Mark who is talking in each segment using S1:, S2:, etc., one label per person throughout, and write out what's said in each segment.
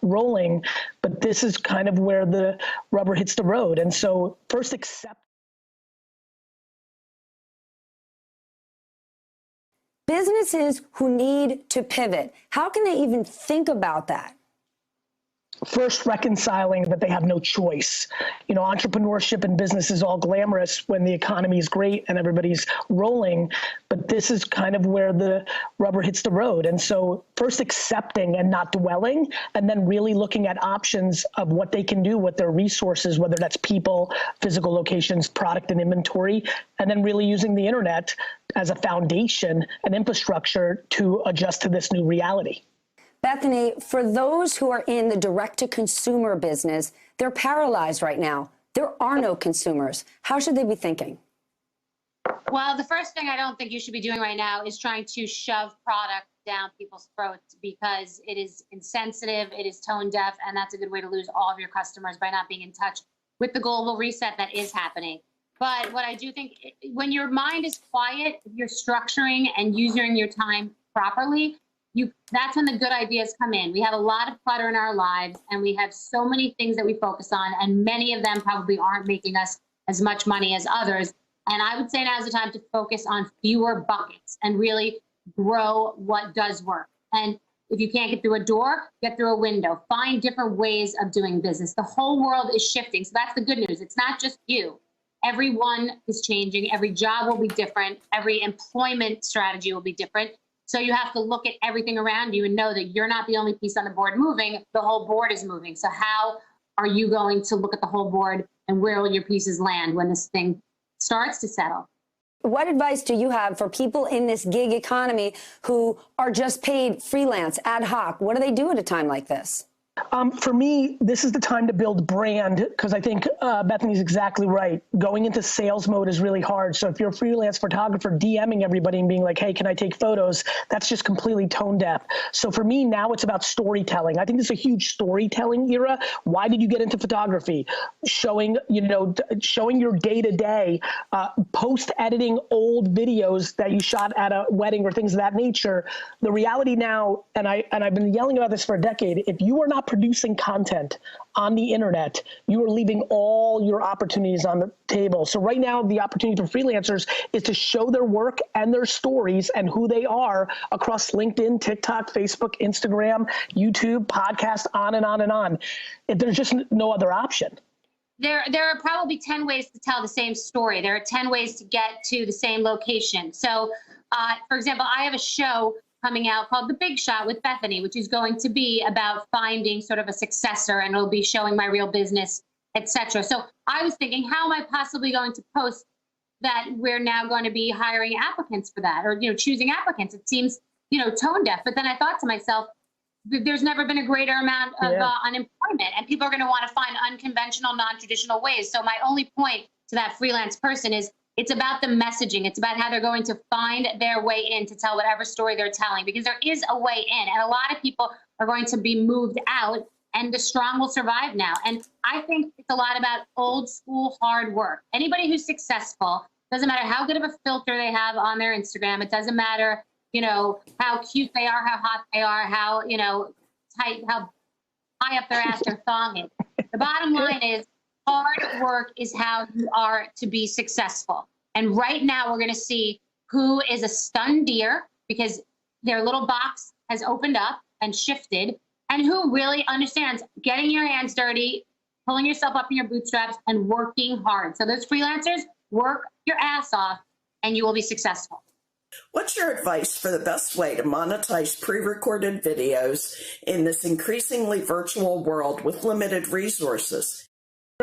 S1: rolling, but this is kind of where the rubber hits the road. And so first accept.
S2: Businesses who need to pivot, how can they even think about that?
S1: First, reconciling that they have no choice. You know, entrepreneurship and business is all glamorous when the economy is great and everybody's rolling, but this is kind of where the rubber hits the road. And so first accepting and not dwelling, and then really looking at options of what they can do with their resources, whether that's people, physical locations, product and inventory, and then really using the internet as a foundation and infrastructure to adjust to this new reality.
S2: Bethany, for those who are in the direct-to-consumer business, they're paralyzed right now. There are no consumers. How should they be thinking?
S3: Well, the first thing I don't think you should be doing right now is trying to shove product down people's throats, because it is insensitive, it is tone deaf, and that's a good way to lose all of your customers by not being in touch with the global reset that is happening. But what I do think, when your mind is quiet, if you're structuring and using your time properly, that's when the good ideas come in. We have a lot of clutter in our lives, and we have so many things that we focus on, and many of them probably aren't making us as much money as others. And I would say now is the time to focus on fewer buckets and really grow what does work. And if you can't get through a door, get through a window. Find different ways of doing business. The whole world is shifting. So that's the good news. It's not just you. Everyone is changing. Every job will be different. Every employment strategy will be different. So you have to look at everything around you and know that you're not the only piece on the board moving. The whole board is moving. So how are you going to look at the whole board, and where will your pieces land when this thing starts to settle?
S2: What advice do you have for people in this gig economy who are just paid freelance, ad hoc? What do they do at a time like this?
S1: For me, this is the time to build brand, because I think Bethany's exactly right. Going into sales mode is really hard. So if you're a freelance photographer, DMing everybody and being like, hey, can I take photos? That's just completely tone deaf. So for me now, it's about storytelling. I think this is a huge storytelling era. Why did you get into photography? Showing your day-to-day, post-editing old videos that you shot at a wedding or things of that nature. The reality now, and I've been yelling about this for a decade, if you are not producing content on the internet, you are leaving all your opportunities on the table. So right now, the opportunity for freelancers is to show their work and their stories and who they are across LinkedIn, TikTok, Facebook, Instagram, YouTube, podcast, on and on and on. There's just no other option.
S3: There are probably 10 ways to tell the same story. There are 10 ways to get to the same location. So, for example, I have a show coming out called The Big Shot with Bethany, which is going to be about finding sort of a successor, and it'll be showing my real business, etc. So I was thinking, how am I possibly going to post that we're now going to be hiring applicants for that, or choosing applicants? It seems tone deaf. But then I thought to myself, there's never been a greater amount of unemployment, and people are going to want to find unconventional, non-traditional ways. So my only point to that freelance person is, it's about the messaging. It's about how they're going to find their way in to tell whatever story they're telling, because there is a way in. And a lot of people are going to be moved out, and the strong will survive now. And I think it's a lot about old school hard work. Anybody who's successful, doesn't matter how good of a filter they have on their Instagram. It doesn't matter, how cute they are, how hot they are, how, tight, how high up their ass their thong is. The bottom line is, hard work is how you are to be successful. And right now we're going to see who is a stunned deer because their little box has opened up and shifted, and who really understands getting your hands dirty, pulling yourself up in your bootstraps, and working hard. So those freelancers, work your ass off and you will be successful.
S4: What's your advice for the best way to monetize pre-recorded videos in this increasingly virtual world with limited resources?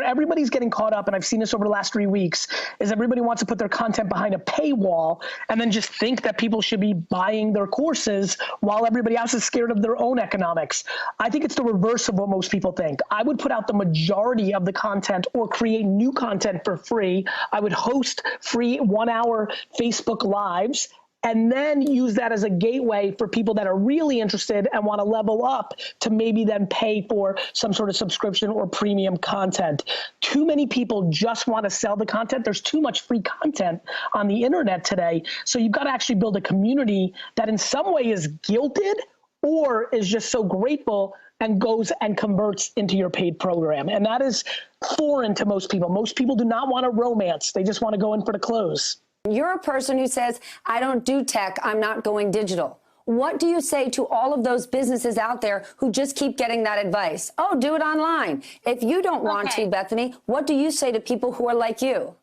S1: Everybody's getting caught up, and I've seen this over the last 3 weeks, is everybody wants to put their content behind a paywall and then just think that people should be buying their courses while everybody else is scared of their own economics. I think it's the reverse of what most people think. I would put out the majority of the content or create new content for free. I would host free 1-hour Facebook Lives, and then use that as a gateway for people that are really interested and want to level up to maybe then pay for some sort of subscription or premium content. Too many people just want to sell the content. There's too much free content on the internet today. So you've got to actually build a community that in some way is guilted or is just so grateful and goes and converts into your paid program. And that is foreign to most people. Most people do not want a romance. They just want to go in for the close.
S2: You're a person who says, I don't do tech, I'm not going digital. What do you say to all of those businesses out there who just keep getting that advice? Oh, do it online. If you don't want to, Bethany, what do you say to people who are like you?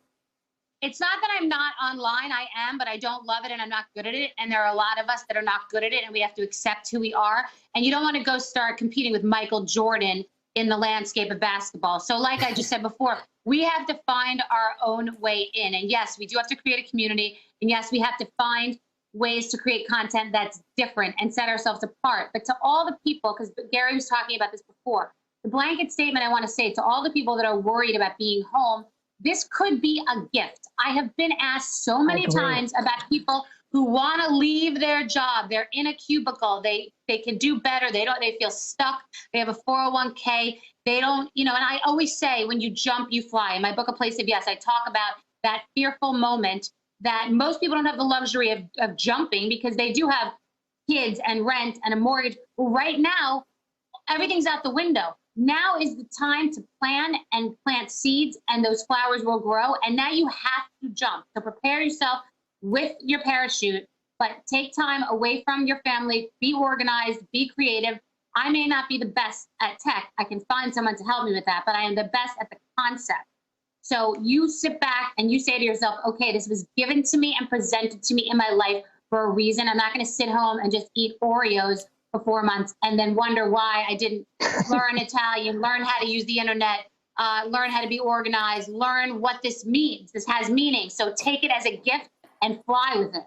S3: It's not that I'm not online. I am, but I don't love it and I'm not good at it. And there are a lot of us that are not good at it, and we have to accept who we are. And you don't want to go start competing with Michael Jordan in the landscape of basketball. So like I just said before, we have to find our own way in. And yes, we do have to create a community. And yes, we have to find ways to create content that's different and set ourselves apart. But to all the people, because Gary was talking about this before, the blanket statement I want to say to all the people that are worried about being home, this could be a gift. I have been asked so many times about people who want to leave their job. They're in a cubicle. They can do better. They feel stuck. They have a 401k. They don't, and I always say, when you jump, you fly. In my book, A Place of Yes, I talk about that fearful moment that most people don't have the luxury of jumping because they do have kids and rent and a mortgage. Well, right now, everything's out the window. Now is the time to plan and plant seeds, and those flowers will grow. And now you have to jump. So prepare yourself with your parachute, but take time away from your family. Be organized, be creative. I may not be the best at tech. I can find someone to help me with that, but I am the best at the concept. So you sit back and you say to yourself, okay, this was given to me and presented to me in my life for a reason. I'm not going to sit home and just eat Oreos for 4 months and then wonder why I didn't learn Italian, learn how to use the internet, learn how to be organized, learn what this means. This has meaning. So take it as a gift and fly with it.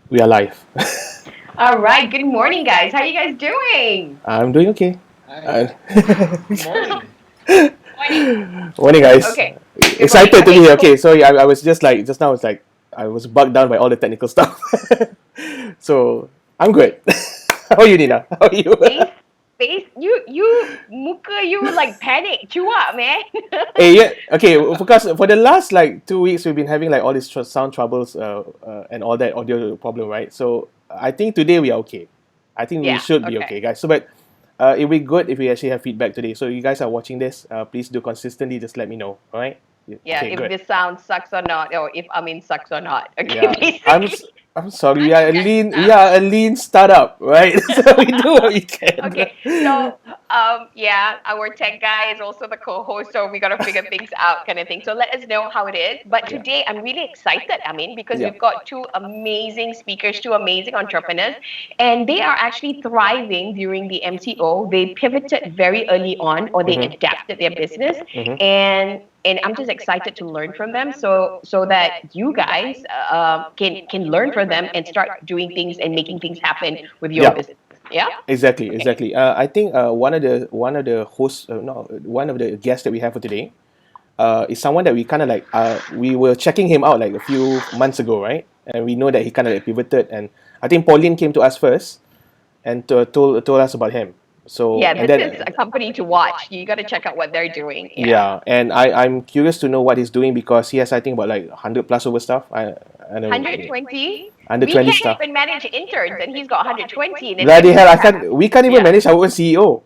S5: We are live.
S6: All right. Good morning, guys. How are you guys doing?
S5: I'm doing okay.
S7: Morning.
S5: Morning, guys.
S6: Okay.
S5: Excited to be
S6: Okay,
S5: here.
S6: cool.
S5: Okay, so I was just like, just now it's like, I was bugged down by all the technical stuff. So, I'm good. How are you, Nina? How are you?
S6: Face, muka, you like panic. Chew up, man.
S5: Hey, yeah, okay, because for the last like 2 weeks, we've been having like all these sound troubles and all that audio problem, right? So, I think today we are okay. I think we
S6: Yeah,
S5: should be
S6: okay.
S5: okay, guys. So, but it'll be good if we actually have feedback today. So, you guys are watching this, please do consistently just let me know, all right?
S6: Yeah,
S5: Okay,
S6: if
S5: good.
S6: this sound sucks or not, or if Amien sucks or not. Okay,
S5: Yeah,
S6: basically.
S5: I'm sorry. We are a lean startup, right? So we do what we can.
S6: Okay, so yeah, our tech guy is also the co-host, so we gotta figure things out, kind of thing. So let us know how it is. But
S5: Yeah.
S6: today, I'm really excited. I mean, because
S5: Yeah.
S6: we've got two amazing speakers, two amazing entrepreneurs, and they are actually thriving during the MCO. They pivoted very early on, or they adapted their business, and I'm just excited to learn from them, so that you guys can learn from them and start doing things and making things happen with your
S5: Yeah.
S6: business. Yeah.
S5: Exactly. I think one of the hosts, no, one of the guests that we have for today, is someone that we kind of like. We were checking him out like a few months ago, right? And we know that he kind of like pivoted, and I think Pauline came to us first, and told us about him. So
S6: Yeah,
S5: and
S6: this
S5: then,
S6: is a company to watch. You got to check out what they're doing.
S5: yeah, and I'm curious to know what he's doing because he has, I think, about like 100 plus over stuff. I don't know.
S6: 120.
S5: Under
S6: We
S5: 20
S6: can't
S5: stuff.
S6: even manage interns, and he's got 120. And then
S5: Bloody hell!
S6: everything
S5: We can't even
S6: Yeah.
S5: manage our own CEO.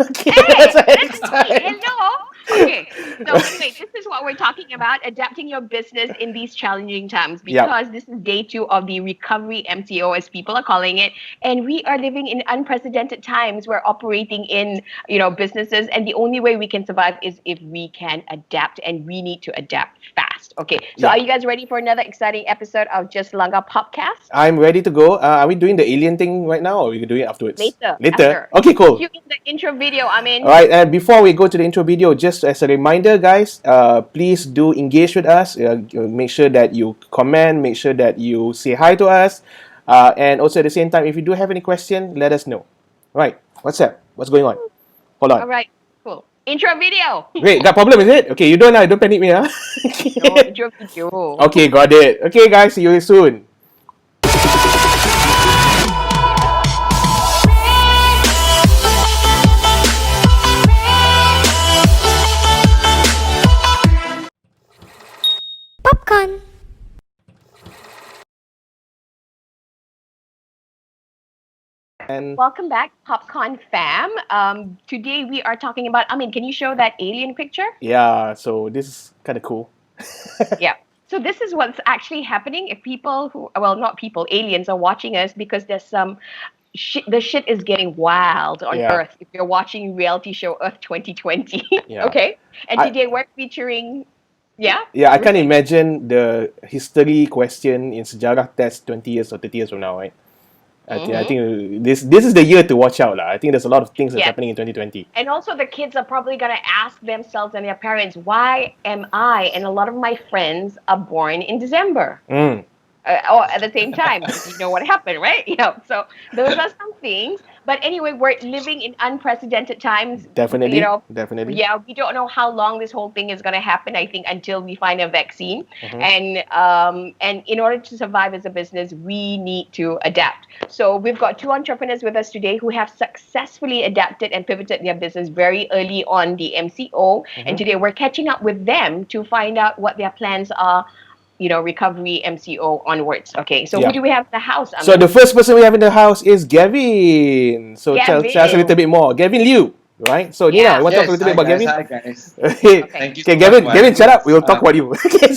S5: Okay,
S6: Hey,
S5: that's the
S6: that's
S5: next
S6: me.
S5: time.
S6: Hello. Okay. So anyway, this is what we're talking about: adapting your business in these challenging times. Because this is day 2 of the Recovery MCO, as people are calling it, and we are living in unprecedented times. We're operating in businesses, and the only way we can survive is if we can adapt, and we need to adapt fast. Okay. So
S5: Yeah.
S6: are you guys ready for another exciting episode of Just Langga Podcast?
S5: I'm ready to go. Are we doing the alien thing right now, or we can do it afterwards?
S6: Later.
S5: Later.
S6: After.
S5: Okay, cool.
S6: Cue in the intro video. I mean.
S5: All right, and before we go to the intro video, just as a reminder, guys, please do engage with us. Make sure that you comment, make sure that you say hi to us, and also at the same time, if you do have any question, let us know. All right, what's up? What's going on? Hold on.
S6: All right. Cool. Intro video.
S5: Wait, got problem is it? Okay, you don't panic me, huh?
S6: No, intro video.
S5: Okay, got it. Okay, guys, see you soon.
S7: Popcorn.
S5: And
S6: Welcome back, PopCon fam. Today we are talking about, Amien, can you show that alien picture?
S5: yeah, so this is kind of cool.
S6: Yeah. So this is what's actually happening if people who, well, not people, aliens are watching us because there's some the shit is getting wild on
S5: Yeah.
S6: Earth if you're watching reality show Earth 2020.
S5: Yeah.
S6: Okay. And
S5: I-
S6: today we're featuring, yeah?
S5: Yeah, I can't imagine the history question in sejarah test 20 years or 30 years from now, right? I think this is the year to watch out. I think there's a lot of things that's
S6: Yeah.
S5: happening in 2020.
S6: And also the kids are probably going to ask themselves and their parents, why am I and a lot of my friends are born in December?
S5: Mm.
S6: Or at the same time, you know what happened, right? Yeah. So those are some things. But anyway, we're living in unprecedented times.
S5: Definitely.
S6: You know,
S5: Definitely.
S6: yeah, we don't know how long this whole thing is going to happen. I think until we find a vaccine, and in order to survive as a business, we need to adapt. So we've got two entrepreneurs with us today who have successfully adapted and pivoted their business very early on the MCO, and today we're catching up with them to find out what their plans are. You know, Recovery MCO onwards. Okay, so
S5: Yeah.
S6: who do we have in the house?
S5: So the first person we have in the house is Gavin. So tell us a little bit more. Gavin Liew, right? So Nina, you want to talk a little bit about Gavin?
S8: Hi guys.
S5: Okay,
S8: Thank you
S5: okay,
S8: so
S5: Gavin,
S8: much for
S5: Gavin,
S8: having
S5: shut
S8: me.
S5: up. We'll talk about you. Okay,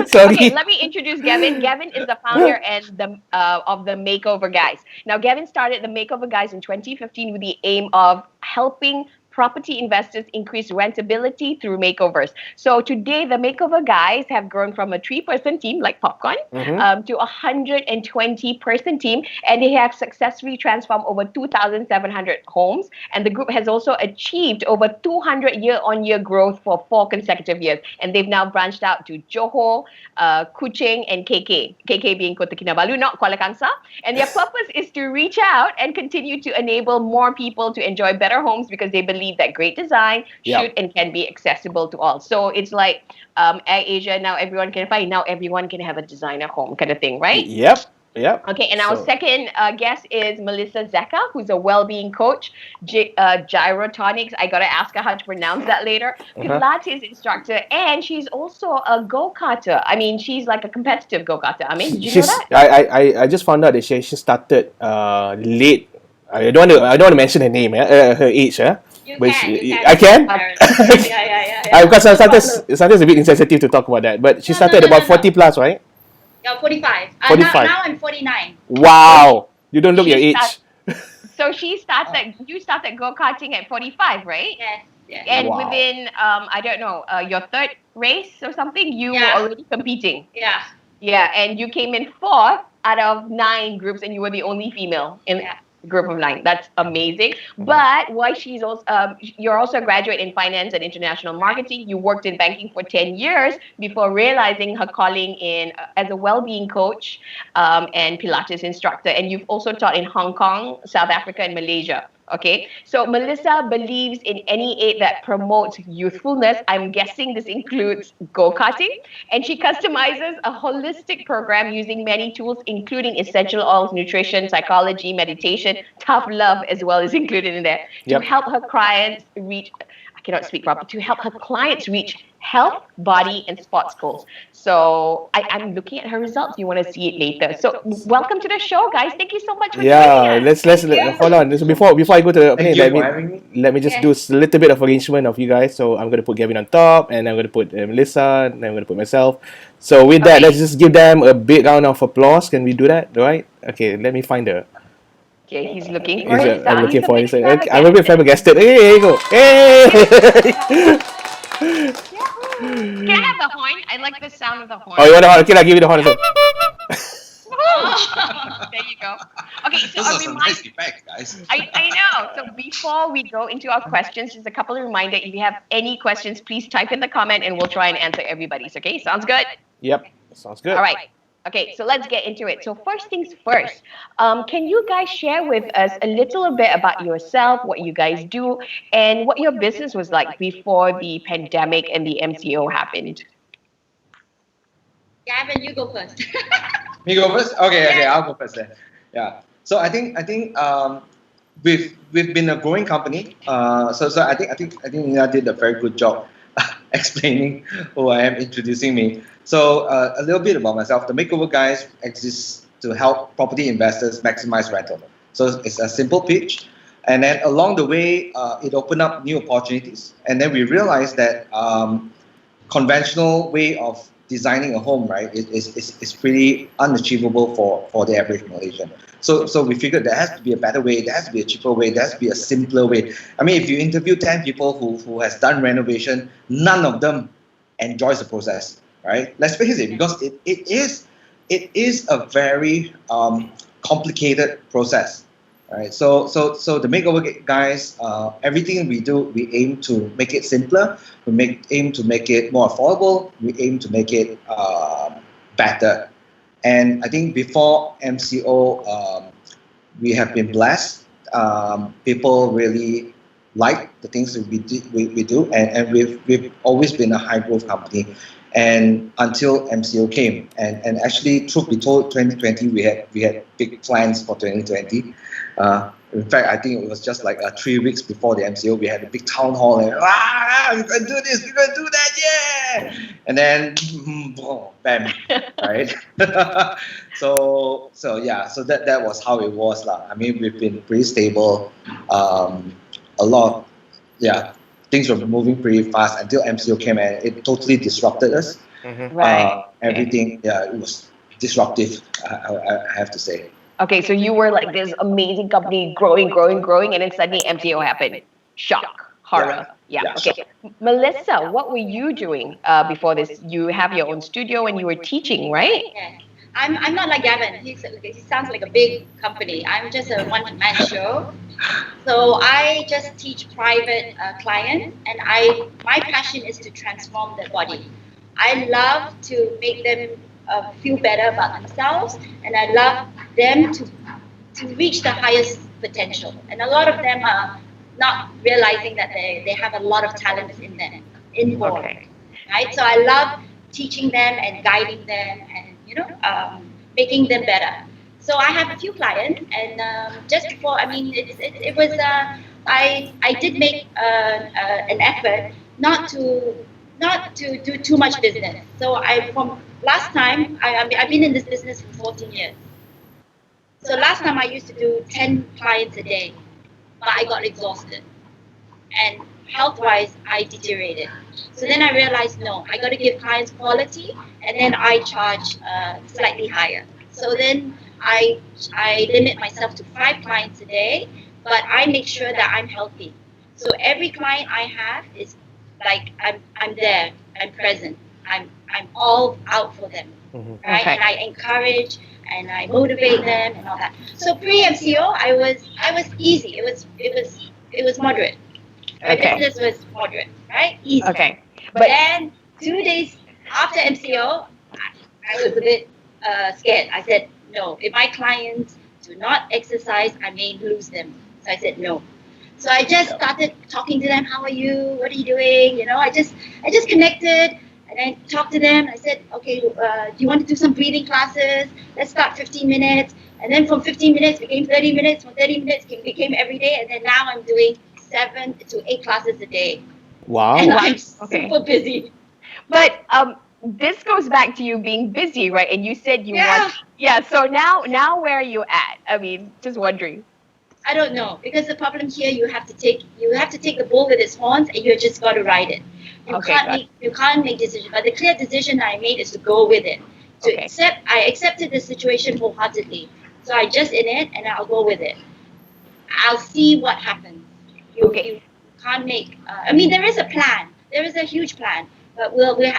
S5: Sorry.
S6: Okay, let me introduce Gavin. Gavin is the founder and the of the Makeover Guys. Now, Gavin started the Makeover Guys in 2015 with the aim of helping property investors increase rentability through makeovers. So today, the Makeover Guys have grown from a 3-person team like Popcorn to a 120-person team, and they have successfully transformed over 2,700 homes. And the group has also achieved over 200 year-on-year growth for 4 consecutive years. And they've now branched out to Johor, Kuching, and KK. KK being Kota Kinabalu, not Kuala Kangsar. And their purpose is to reach out and continue to enable more people to enjoy better homes because they believe that great design should and can be accessible to all. So it's like Air Asia, now everyone can fly, now everyone can have a designer home kind of thing, right?
S5: Yep.
S6: Okay, and our second guest is Melissa Zeca, who's a well-being coach, Gyrotonics. I gotta ask her how to pronounce that later. Pilates instructor, and she's also a go-karter. I mean, she's like a competitive go-karter. I mean, did you know that?
S5: I just found out that she started late. I don't want to mention her name, her age,
S3: You
S5: but
S3: can.
S5: I can.
S3: Yeah.
S5: Because sometimes a bit insensitive to talk about that. But she started about 40 plus, right?
S3: Yeah, 45.
S5: 45.
S3: Now I'm 49.
S5: Wow, you don't look your age.
S6: So you started go-karting at 45, right?
S3: Yes.
S6: And
S5: Wow.
S6: within, I don't know, your third race or something, you were already competing.
S3: Yeah.
S6: Yeah, and you came in 4th out of 9 groups, and you were the only female in the group of 9. That's amazing. But why she's also, you're also a graduate in finance and international marketing. You worked in banking for 10 years before realizing her calling in as a well-being coach and Pilates instructor. And you've also taught in Hong Kong, South Africa, and Malaysia. Okay, so Melissa believes in any aid that promotes youthfulness. I'm guessing this includes go-karting. And she customizes a holistic program using many tools, including essential oils, nutrition, psychology, meditation, tough love as well is included in there to help her clients reach, I cannot speak properly, to help her clients reach health, body, and sports goals. So I'm looking at her results. You want to see it later. So welcome to the show, guys. Thank you so much for joining us.
S5: Let's hold on. So before I go to the opening,
S8: Thank you for having me.
S5: let me just do a little bit of arrangement of you guys. So I'm gonna put Gavin on top, and I'm gonna put Melissa, and I'm gonna put myself. So with that, let's just give them a big round of applause. Can we do that? Right? Okay. Let me find her.
S6: Okay, he's looking for his
S5: I'm looking for
S6: his.
S5: it. I'm a bit flabbergasted. Hey, here you go. Hey.
S6: Can I have the horn? I like the sound of the horn.
S5: Oh, you want the horn? Okay, I'll give you the horn.
S6: There you go. Okay, so
S8: Those
S6: a
S8: are some
S6: reminder.
S8: nice effects, guys.
S6: I know. So before we go into our questions, just a couple of reminders. If you have any questions, please type in the comment and we'll try and answer everybody's. Okay, sounds good?
S5: Yep, sounds good.
S6: All right. Okay, so let's get into it. So first things first, can you guys share with us a little bit about yourself, what you guys do, and what your business was like before the pandemic and the MCO happened?
S3: Gavin, you go first.
S7: Me go first? Okay, I'll go first then. Yeah. So I think we've been a growing company. So I think Nina did a very good job explaining who I am, introducing me. So a little bit about myself. The Makeover Guys exists to help property investors maximize rental. So it's a simple pitch. And then along the way, it opened up new opportunities. And then we realized that conventional way of designing a home, right, is pretty unachievable for the average Malaysian. So we figured there has to be a better way, there has to be a cheaper way, there has to be a simpler way. I mean, if you interview 10 people who has done renovation, none of them enjoys the process, right? Let's face it, because it is a very complicated process. Right, so the Makeover Guys, everything we do, we aim to make it simpler. We aim to make it more affordable. We aim to make it better. And I think before MCO, we have been blessed. People really like the things that we do, and we've always been a high growth company. And until MCO came, and actually, truth be told, 2020 we had big plans for 2020. In fact, I think it was just like 3 weeks before the MCO, we had a big town hall, and we're gonna do this, we're gonna do that, yeah! And then, bam, right? so that was how it was, lah. I mean, we've been pretty stable, a lot, things were moving pretty fast until MCO came, and it totally disrupted us.
S6: Mm-hmm. Right.
S7: Everything, it was disruptive, I have to say.
S6: Okay, so you were like this amazing company growing, and then suddenly MCO happened. Shock, horror. Yeah. Okay. Melissa, what were you doing before this? You have your own studio and you were teaching, right?
S8: Yeah. I'm not like Gavin. He sounds like a big company. I'm just a one-man show. So I just teach private clients, and my passion is to transform their body. I love to make them feel better about themselves, and I love them to reach the highest potential. And a lot of them are not realizing that they have a lot of talent in them, inborn. Okay. Right? So I love teaching them and guiding them, and making them better. So I have a few clients, and just before, I mean, it was I did make an effort not to do too much business. So from last time, I've been in this business for 14 years. So last time I used to do 10 clients a day, but I got exhausted, and health-wise I deteriorated. So then I realized, no, I got to give clients quality, and then I charge slightly higher. So then I limit myself to 5 clients a day, but I make sure that I'm healthy. So every client I have is like I'm there, I'm present, I'm all out for them, right? Okay. And I encourage and I motivate them and all that. So pre-MCO, I was easy. It was moderate. My business was moderate, right? Easy. Okay. But then 2 days after MCO, I was a bit scared. I said, no, if my clients do not exercise, I may lose them. So I said no. So I just started talking to them. How are you? What are you doing? I just connected, and I talked to them. I said, okay, do you want to do some breathing classes? Let's start 15 minutes. And then from 15 minutes became 30 minutes. From 30 minutes became every day. And then now I'm doing 7 to 8 classes a day.
S7: Wow.
S8: And I'm super busy.
S6: But this goes back to you being busy, right? And you said you want. Yeah. So now where are you at? I mean, just wondering.
S8: I don't know, because the problem here, you have to take the bull with its horns, and you just got to ride it. You can't make decisions. But the clear decision I made is to go with it. I accepted the situation wholeheartedly. So I just in it, and I'll go with it. I'll see what happens. You can't make. I mean, there is a plan. There is a huge plan, but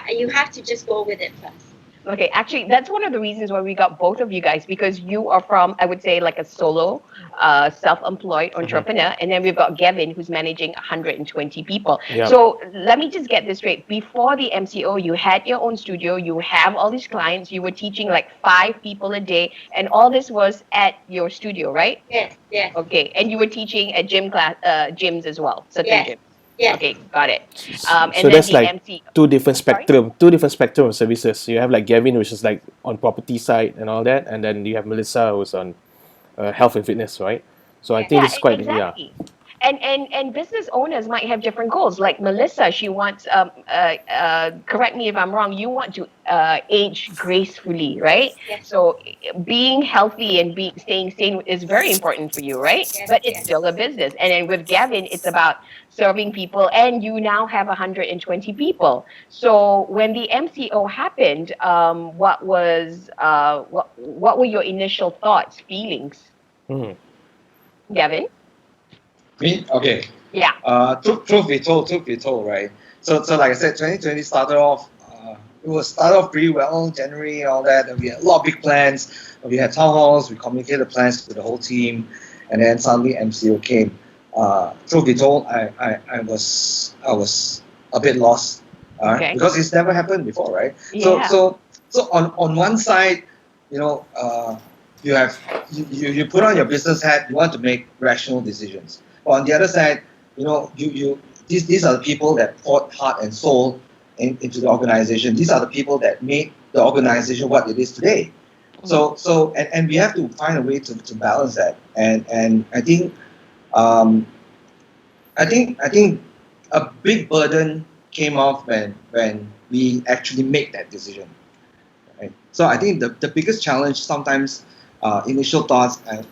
S8: you have to just go with it first.
S6: Okay, actually, that's one of the reasons why we got both of you guys, because you are from, I would say, like a solo, self-employed entrepreneur, and then we've got Gavin, who's managing 120 people.
S5: Yep.
S6: So let me just get this straight. Before the MCO, you had your own studio, you have all these clients, you were teaching like 5 people a day, and all this was at your studio, right?
S8: Yes, yes.
S6: Okay, and you were teaching at gyms as well, certain
S8: Yes.
S6: gyms.
S8: Yes.
S6: Okay, got it. And
S5: So
S6: then
S5: that's
S6: the
S5: like
S6: MC.
S5: two different
S6: Sorry?
S5: spectrum of services. You have like Gavin, which is like on property side and all that, and then you have Melissa, who's on health and fitness, right? So I think
S6: Yeah,
S5: it's quite
S6: exactly. And business owners might have different goals. Like Melissa, she wants correct me if I'm wrong. You want to age gracefully, right?
S8: Yes.
S6: So being healthy and staying sane is very important for you, right?
S8: Yes,
S6: But it's
S8: yes.
S6: still a business. And then with Gavin, it's about serving people, and you now have 120 people. So when the MCO happened, what were your initial thoughts, feelings,
S5: Mhm.
S6: Gavin?
S7: Me? Okay.
S6: Yeah.
S7: Truth be told, right? So like I said, 2020 started off. Started off pretty well, January and all that. And we had a lot of big plans. We had town halls. We communicated plans to the whole team, and then suddenly MCO came. Truth be told, I was a bit lost,
S6: Okay.
S7: because it's never happened before, right?
S6: Yeah.
S7: So on one side, you know, you have you put on your business hat. You want to make rational decisions. But on the other side, you know, these are the people that poured heart and soul into the organization. These are the people that made the organization what it is today. So and we have to find a way to balance that. And I think a big burden came off when we actually make that decision. Right? So I think the biggest challenge sometimes, initial thoughts, and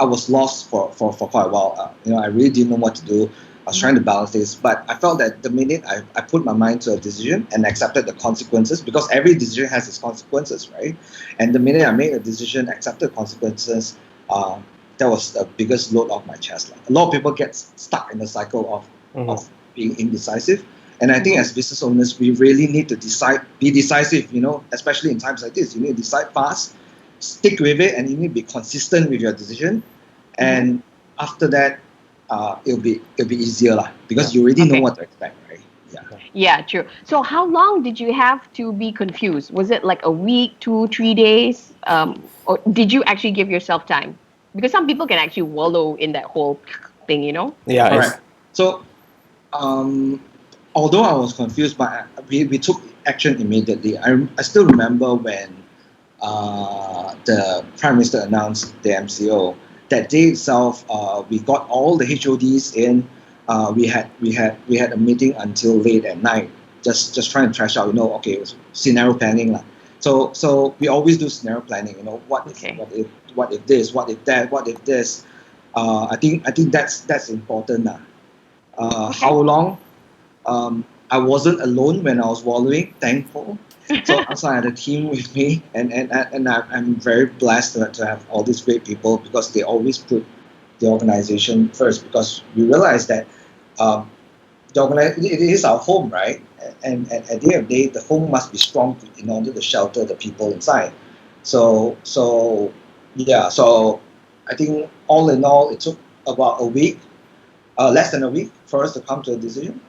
S7: I was lost for quite a while. You know, I really didn't know what to do. I was trying to balance this, but I felt that the minute I put my mind to a decision and accepted the consequences, because every decision has its consequences, right? And the minute I made a decision, accepted consequences, that was the biggest load off my chest. A lot of people get stuck in the cycle of being indecisive. And I think as business owners, we really need to be decisive, you know, especially in times like this. You need to decide fast, stick with it, and you need to be consistent with your decision. And after that, it'll be easier because you already know what to expect, right?
S6: Yeah, true. So how long did you have to be confused? Was it like a week, 2, 3 days? Or did you actually give yourself time? Because some people can actually wallow in that whole thing, you know?
S5: Yeah.
S7: Correct. So, although I was confused, but we took action immediately. I still remember when the Prime Minister announced the MCO. That day itself, we got all the HODs in. We had a meeting until late at night, just trying to trash out. You know, okay, it was scenario planning lah. So we always do scenario planning. You know, what if this, what if that, what if this. I think that's important lah. How long? I wasn't alone when I was wallowing. Thankful. So also I had a team with me, and I'm very blessed to have all these great people, because they always put the organization first, because we realize that it is our home, right? And at the end of the day, the home must be strong in order to shelter the people inside. So I think all in all, it took about a week, less than a week, for us to come to a decision.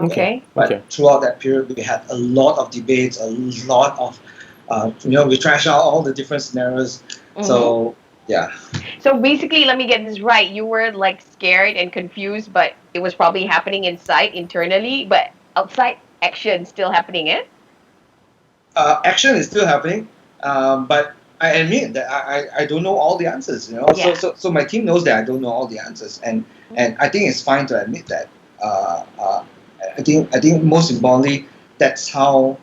S6: Okay.
S7: But throughout that period, we had a lot of debates, a lot of, we trashed out all the different scenarios. So, yeah.
S6: So basically, let me get this right. You were like scared and confused, but it was probably happening inside, internally, but outside, action still happening, eh?
S7: Action is still happening, but I admit that I don't know all the answers, you know.
S6: Yeah.
S7: So my team knows that I don't know all the answers, and I think it's fine to admit that. I think most importantly, that's how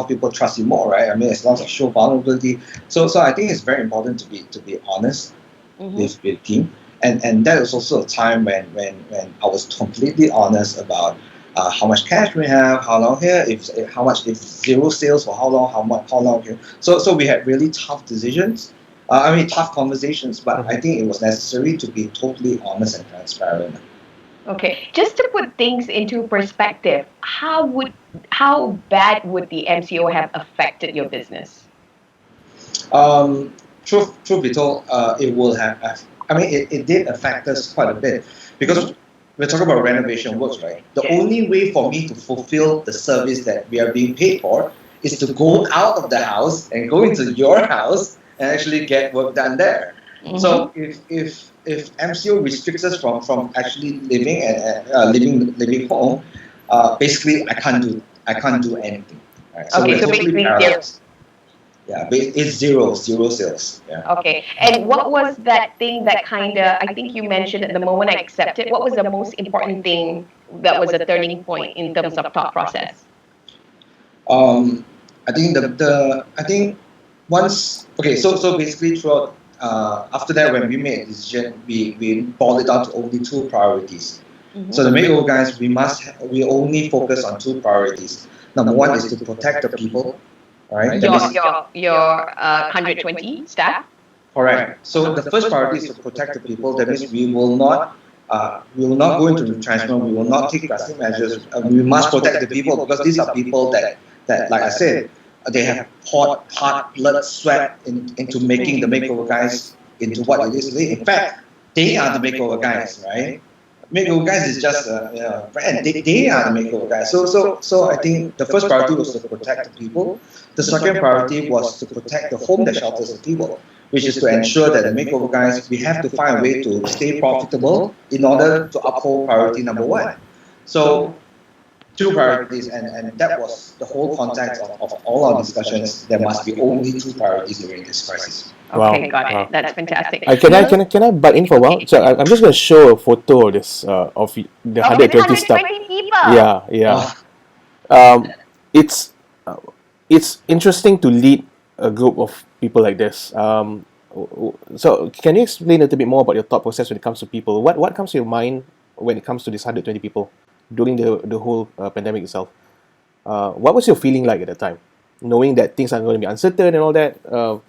S7: people trust you more, right? I mean, as long as you show vulnerability. So I think it's very important to be honest with the team, and that was also a time when I was completely honest about how much cash we have, how long here, if zero sales for how long here. So we had really tough decisions. Tough conversations, but I think it was necessary to be totally honest and transparent.
S6: Okay, just to put things into perspective, how bad would the MCO have affected your business?
S7: Truth be told, it will have. I mean, it did affect us quite a bit because we're talking about renovation works, right? The only way for me to fulfill the service that we are being paid for is to go out of the house and go into your house and actually get work done there. So if MCO restricts us from actually living and living home, basically I can't do anything. Right? So
S6: Okay,
S7: we're
S6: so
S7: totally
S6: basically
S7: paralyzed. Yeah, it's zero sales. Yeah.
S6: Okay, and what was that thing that kind of, I think you mentioned at the moment I accepted, what was the most important thing that was a turning point in terms of thought process?
S7: I think I think once okay, so basically throughout after that when we made a decision, we boiled it down to only two priorities. So the Makeover Guys, we only focus on two priorities. Number one is to protect the people, right?
S6: Your 120 staff?
S7: Correct. So the first priority is to protect the people. That means we will not go into retrenchment. We will not take drastic measures. We must protect the people because these are people that like I said, they have poured heart, blood, sweat into making the Makeover Guys into what it is today. In fact, they are the Makeover Guys, right? Makeover Guys is just a brand. They are the Makeover Guys. So I think the first priority was to protect the people. The second priority was to protect the home that shelters the people, which is to ensure that the Makeover Guys, we have to find a way to stay profitable in order to uphold priority number one. So two priorities, and that was the whole context of all our discussions. There must be only two priorities during this crisis.
S6: Okay, got it. That's fantastic.
S5: Can I butt in for a while? So I'm just going to show a photo of this of the 120 stuff.
S6: People.
S5: Yeah. It's interesting to lead a group of people like this. So can you explain a little bit more about your thought process when it comes to people? What comes to your mind when it comes to this 120 people during the whole pandemic itself? What was your feeling like at the time, knowing that things are going to be uncertain and all that? A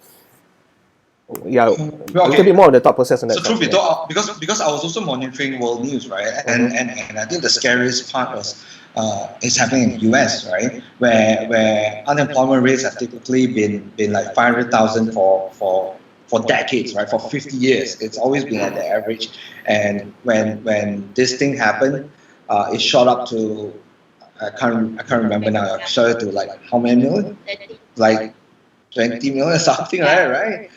S5: little bit more on the thought process on that.
S7: So truth be told, because I was also monitoring world news, right? And I think the scariest part was is happening in the US, right? Where unemployment rates have typically been like 500,000 for decades, right? For 50 years, it's always been at the average. And when this thing happened, it shot up to I can't remember now. It shot to like how many million? Like 20 million or something, right?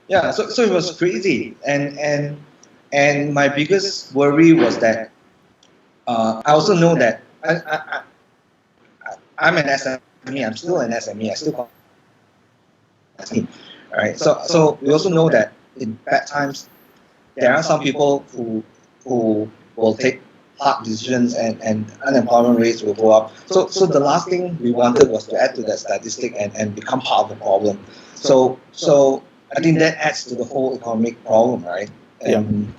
S7: Yeah, so it was crazy, and my biggest worry was that I also know that I'm an SME. I'm still an SME. I still call SME, right? So we also know that in bad times there are some people who will take hard decisions and unemployment rates will go up. So the last thing we wanted was to add to that statistic and become part of the problem. So I think that adds to the whole economic problem, right? And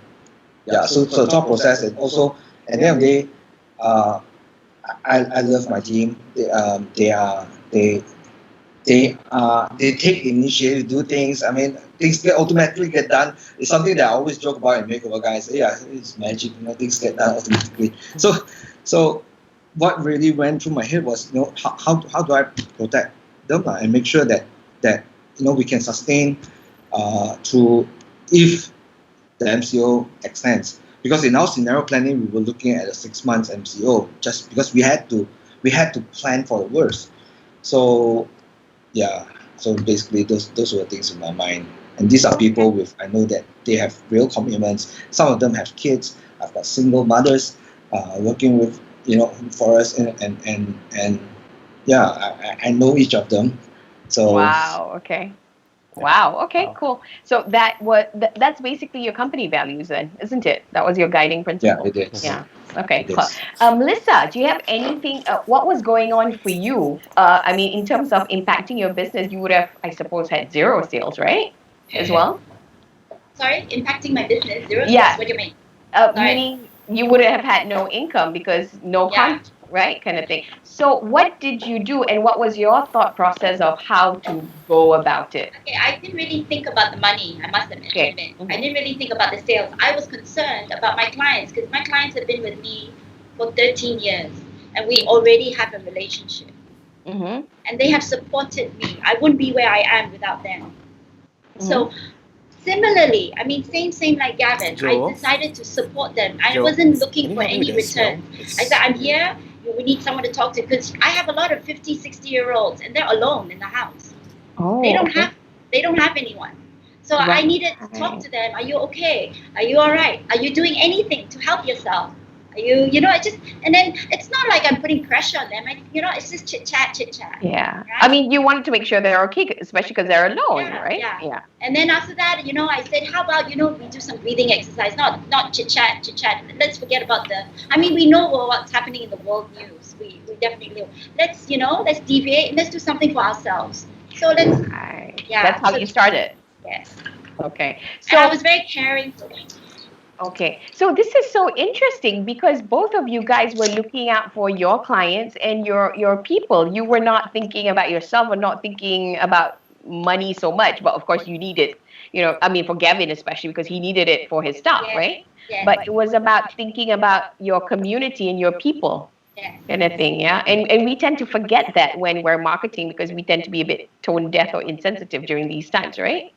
S7: so thought process, and also at the end of the day, I love my team. They take initiative to do things. I mean, things automatically get done. It's something that I always joke about in Makeover Guys. Yeah, it's magic. Things get done automatically. So what really went through my head was, how do I protect them and make sure that we can sustain through if the MCO extends. Because in our scenario planning, we were looking at a 6 months MCO just because we had to plan for the worst. So so basically those were things in my mind. And these are people I know that they have real commitments. Some of them have kids. I've got single mothers working with for us, and I know each of them. So
S6: wow. Okay. Wow. Okay. Cool. So that's basically your company values, then, isn't it? That was your guiding principle.
S7: Yeah, it is.
S6: Yeah. Okay. Cool. Melissa, do you have anything? What was going on for you? I mean, in terms of impacting your business, you would have, I suppose, had zero sales, right? As well.
S8: Sorry, impacting my business, zero sales.
S6: Yeah.
S8: What do you mean?
S6: Meaning, you would have had no income because no content, right? Kind of thing. So what did you do, and what was your thought process of how to go about it?
S8: Okay, I didn't really think about the money, I must admit.
S6: Okay.
S8: I didn't really think about the sales. I was concerned about my clients because my clients have been with me for 13 years and we already have a relationship. And they have supported me. I wouldn't be where I am without them. So similarly, I mean, same like Gavin. I decided to support them. I wasn't looking for any return. I said, I'm here. We need someone to talk to because I have a lot of 50, 60-year-olds and they're alone in the house. They don't have anyone. So I needed to talk to them. Are you okay? Are you all right? Are you doing anything to help yourself? Are you, and then it's not like I'm putting pressure on them. It's just chit chat.
S6: Yeah. Right? I mean, you wanted to make sure they're okay, especially because they're alone, right?
S8: Yeah. And then after that, I said, how about, we do some breathing exercise, not chit chat. Let's forget about we know what's happening in the world news. We definitely know. Let's deviate and let's do something for ourselves. So let's,
S6: That's how you started.
S8: Yes.
S6: Okay.
S8: So I was very caring for them.
S6: Okay, so this is so interesting because both of you guys were looking out for your clients and your people. You were not thinking about yourself or not thinking about money so much, but of course you needed, for Gavin especially because he needed it for his stuff, right?
S8: Yes.
S6: But it was about thinking about your community and your people. Kind of thing, yeah. And we tend to forget that when we're marketing because we tend to be a bit tone deaf or insensitive during these times, right?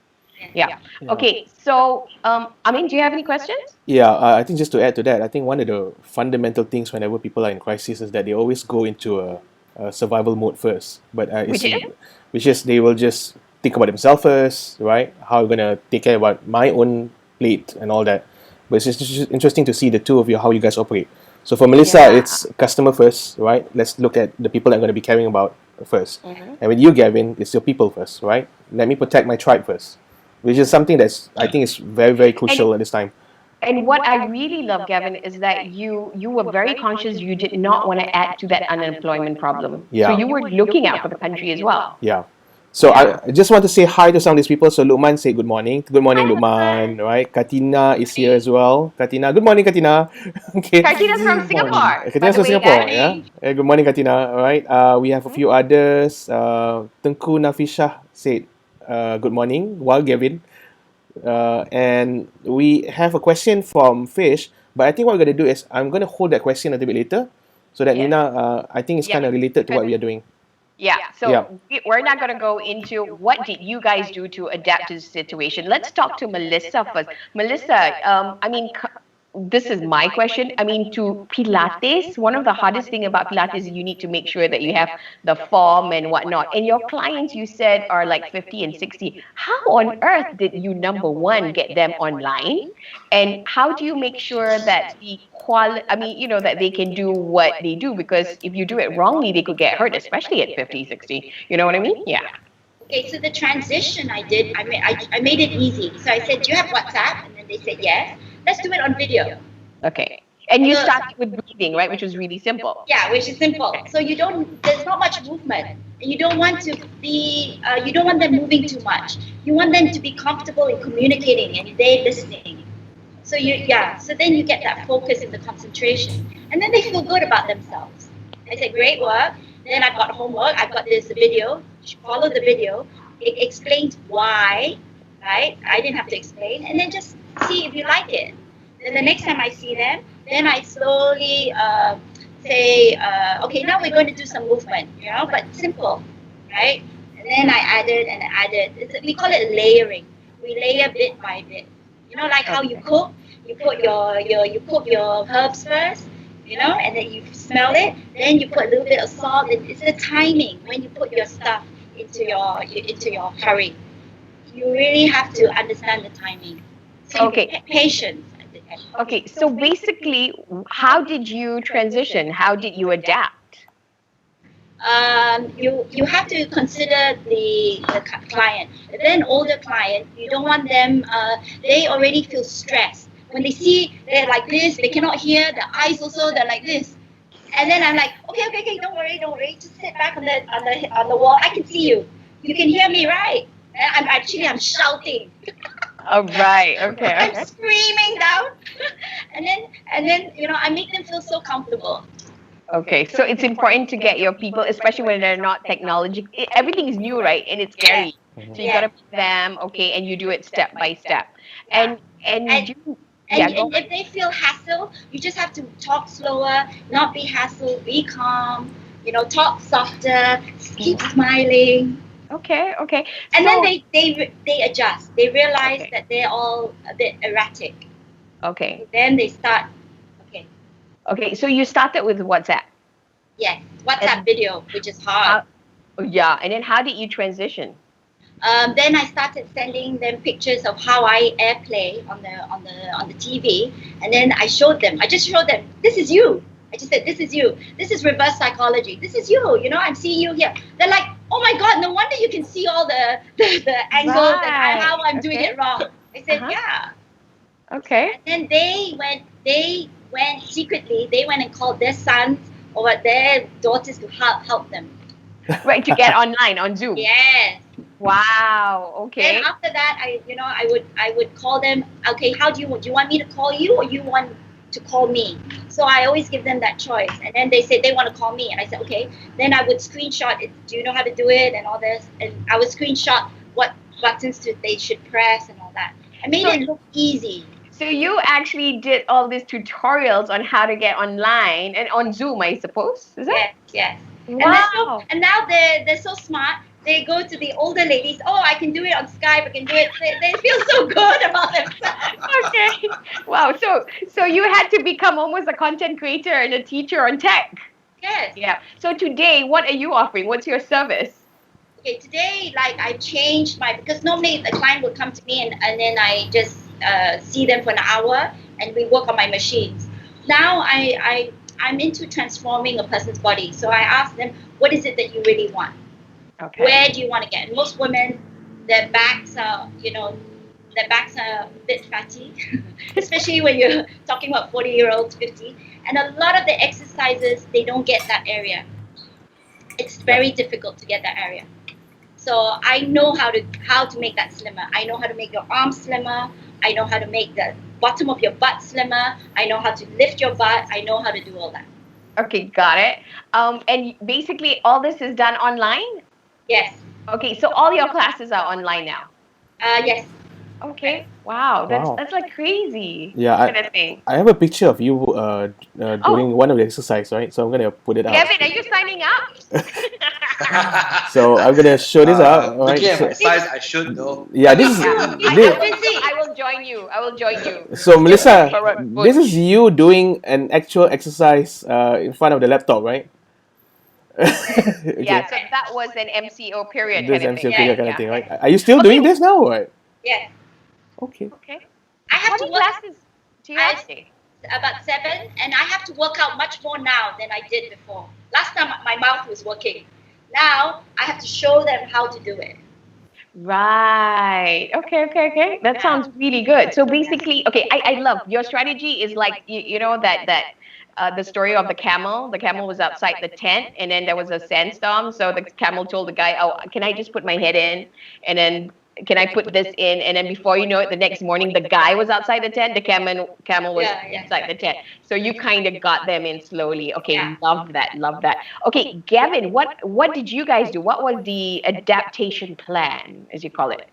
S6: Yeah. Okay. So, Amien, do you have any questions?
S5: Yeah, I think just to add to that, I think one of the fundamental things whenever people are in crisis is that they always go into a survival mode first. But which is they will just think about themselves first, right? How I'm gonna take care about my own plate and all that. But it's just interesting to see the two of you how you guys operate. So for Melissa, it's customer first, right? Let's look at the people I'm going to be caring about first. And with you, Gavin, it's your people first, right? Let me protect my tribe first. Which is something that's I think is very, very crucial at this time.
S6: And what I really love, Gavin, is that you were very conscious you did not want to add to that unemployment problem.
S5: Yeah.
S6: So you were looking out for the country as well.
S5: Yeah. So I just want to say hi to some of these people. So Lukman say good morning. Good morning, Lukman. Right? Katina is here as well. Katina, good morning, Katina. Okay.
S6: Katina's from Singapore.
S5: Katina's from Singapore. Yeah. Good morning, Katina. All right. We have a few others. Tengku Nafisha said good morning. While Gavin. And we have a question from Fish. But I think what we're going to do is I'm going to hold that question a little bit later. So that Nina, I think it's kind of related to what we are doing.
S6: Yeah, so we're not going to go into what did you guys do to adapt to the situation. Let's talk to Melissa first. Melissa, this is my question. To Pilates, one of the hardest thing about Pilates is you need to make sure that you have the form and whatnot. And your clients, you said, are like 50 and 60. How on earth did you, number one, get them online? And how do you make sure that the that they can do what they do? Because if you do it wrongly, they could get hurt, especially at 50, 60. You know what I mean? Yeah.
S8: Okay, so the transition I did, I made it easy. So I said, do you have WhatsApp? And then they said, yes. Let's do it on video.
S6: Okay. And you started with breathing, right? Which was really simple.
S8: Yeah, which is simple. So there's not much movement. And you don't want you don't want them moving too much. You want them to be comfortable in communicating and they're listening. So so then you get that focus and the concentration. And then they feel good about themselves. I said, great work. Then I've got homework. I've got this video. Follow the video. It explains why, right? I didn't have to explain. And then just see if you like it. Then the next time I see them, then I slowly say, okay, now we're going to do some movement, but simple, right? And then I added. We call it layering. We layer bit by bit. Like how you cook. You put your herbs first, and then you smell it. Then you put a little bit of salt. It's the timing when you put your stuff into your curry. You really have to understand the timing. So patience.
S6: Okay, so basically, how did you transition? How did you adapt?
S8: You have to consider the client. If they're an older client, you don't want them, they already feel stressed. When they see they're like this, they cannot hear, the eyes also, they're like this. And then I'm like, okay, don't worry, just sit back on the wall. I can see you. You can hear me, right? I'm shouting.
S6: Oh, right. Okay.
S8: I'm
S6: Okay.
S8: screaming down, and then I make them feel so comfortable.
S6: Okay. So it's important to get your people, especially when they're not technology. Everything is new, right? And it's scary. So you got to put them, okay, and you do it step by step. And
S8: And
S6: you,
S8: And,
S6: yeah, go.
S8: and if they feel hassle, you just have to talk slower, not be hassled, be calm, talk softer, keep smiling.
S6: Okay. Okay.
S8: And
S6: So,
S8: then they adjust. They realize
S6: Okay.
S8: that they're all a bit erratic.
S6: okay.
S8: Then they start, okay,
S6: Okay. So you started with WhatsApp.
S8: yes, WhatsApp video, which is hard.
S6: Yeah. And then how did you transition?
S8: Then I started sending them pictures of how I airplay on the TV, and then I showed them. I just showed them, this is you. I just said, this is you. This is reverse psychology. This is you. I'm seeing you here. They're like, oh my God, no wonder you can see all the angles and how I'm doing it wrong. I said, yeah.
S6: Okay.
S8: And then they went secretly. They went and called their sons or their daughters to help them.
S6: Right, to get online on Zoom.
S8: Yes.
S6: Wow. Okay.
S8: Then after that, I would call them. Okay, do you want me to call you or you want to call me? So I always give them that choice. And then they say they want to call me, and I said okay. Then I would screenshot it. Do you know how to do it and all this? And I would screenshot what buttons they should press and all that. I made it look easy.
S6: So you actually did all these tutorials on how to get online and on Zoom, I suppose. Is that?
S8: Yes.
S6: Wow.
S8: And now they're so smart. They go to the older ladies. Oh, I can do it on Skype. I can do it. They feel so good about themselves.
S6: Okay. Wow. So you had to become almost a content creator and a teacher on tech.
S8: Yes.
S6: Yeah. So today, what are you offering? What's your service?
S8: Okay. Today, I changed because normally the client would come to me and then I just see them for an hour and we work on my machines. Now I'm into transforming a person's body. So I ask them, what is it that you really want?
S6: Okay.
S8: Where do you want to get? Most women, their backs are a bit fatty, especially when you're talking about 40-year-olds, 50. And a lot of the exercises, they don't get that area. It's very difficult to get that area. So I know how to make that slimmer. I know how to make your arms slimmer. I know how to make the bottom of your butt slimmer. I know how to lift your butt. I know how to do all that.
S6: Okay, got it. And basically all this is done online?
S8: Yes.
S6: Okay, so all your classes are online now?
S8: Yes.
S6: Okay. Wow, that's like crazy.
S5: Yeah,
S6: kind of thing.
S5: I have a picture of you doing one of the exercise, right? So I'm gonna put it out.
S6: Gavin, are you signing up?
S5: So I'm gonna show this out. Right?
S7: Looking at
S5: So,
S7: my size, I should though.
S5: yeah, this is
S6: I will join you.
S5: so Melissa. This is you doing an actual exercise in front of the laptop, right? Okay.
S6: Yeah, so that was an MCO period
S5: This
S6: kind of thing.
S5: MCO period kind of thing, right? Are you still doing this now, or what?
S8: Yes.
S5: Okay.
S6: Okay.
S8: I have
S6: How
S8: to
S6: many
S8: work
S6: classes do you have today?
S8: about 7, and I have to work out much more now than I did before. Last time my mouth was working. Now I have to show them how to do it.
S6: Right. Okay. That sounds really good. So basically, okay, I love your strategy is like you know that the story of the camel. The camel was outside the tent, and then there was a sandstorm. So the camel told the guy, "Oh, can I just put my head in, and then can I put this in?" And then before you know it, the next morning the guy was outside the tent. The camel was inside the tent. So you kind of got them in slowly. Okay, love that. Okay, Gavin, what did you guys do? What was the adaptation plan, as you call it?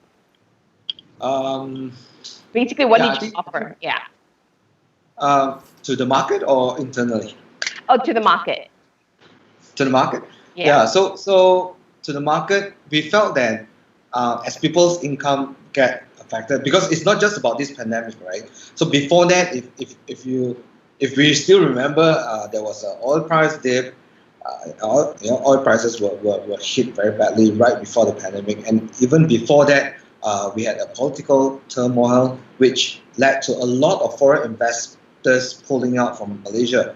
S6: Basically, what did you offer? Yeah.
S7: To the market or internally?
S6: Oh, to the market.
S7: To the market?
S6: Yeah.
S7: So to the market, we felt that as people's income get affected, because it's not just about this pandemic, right? So before that, if we still remember, there was an oil price dip. Oil prices were hit very badly right before the pandemic, and even before that, we had a political turmoil which led to a lot of foreign investors pulling out from Malaysia.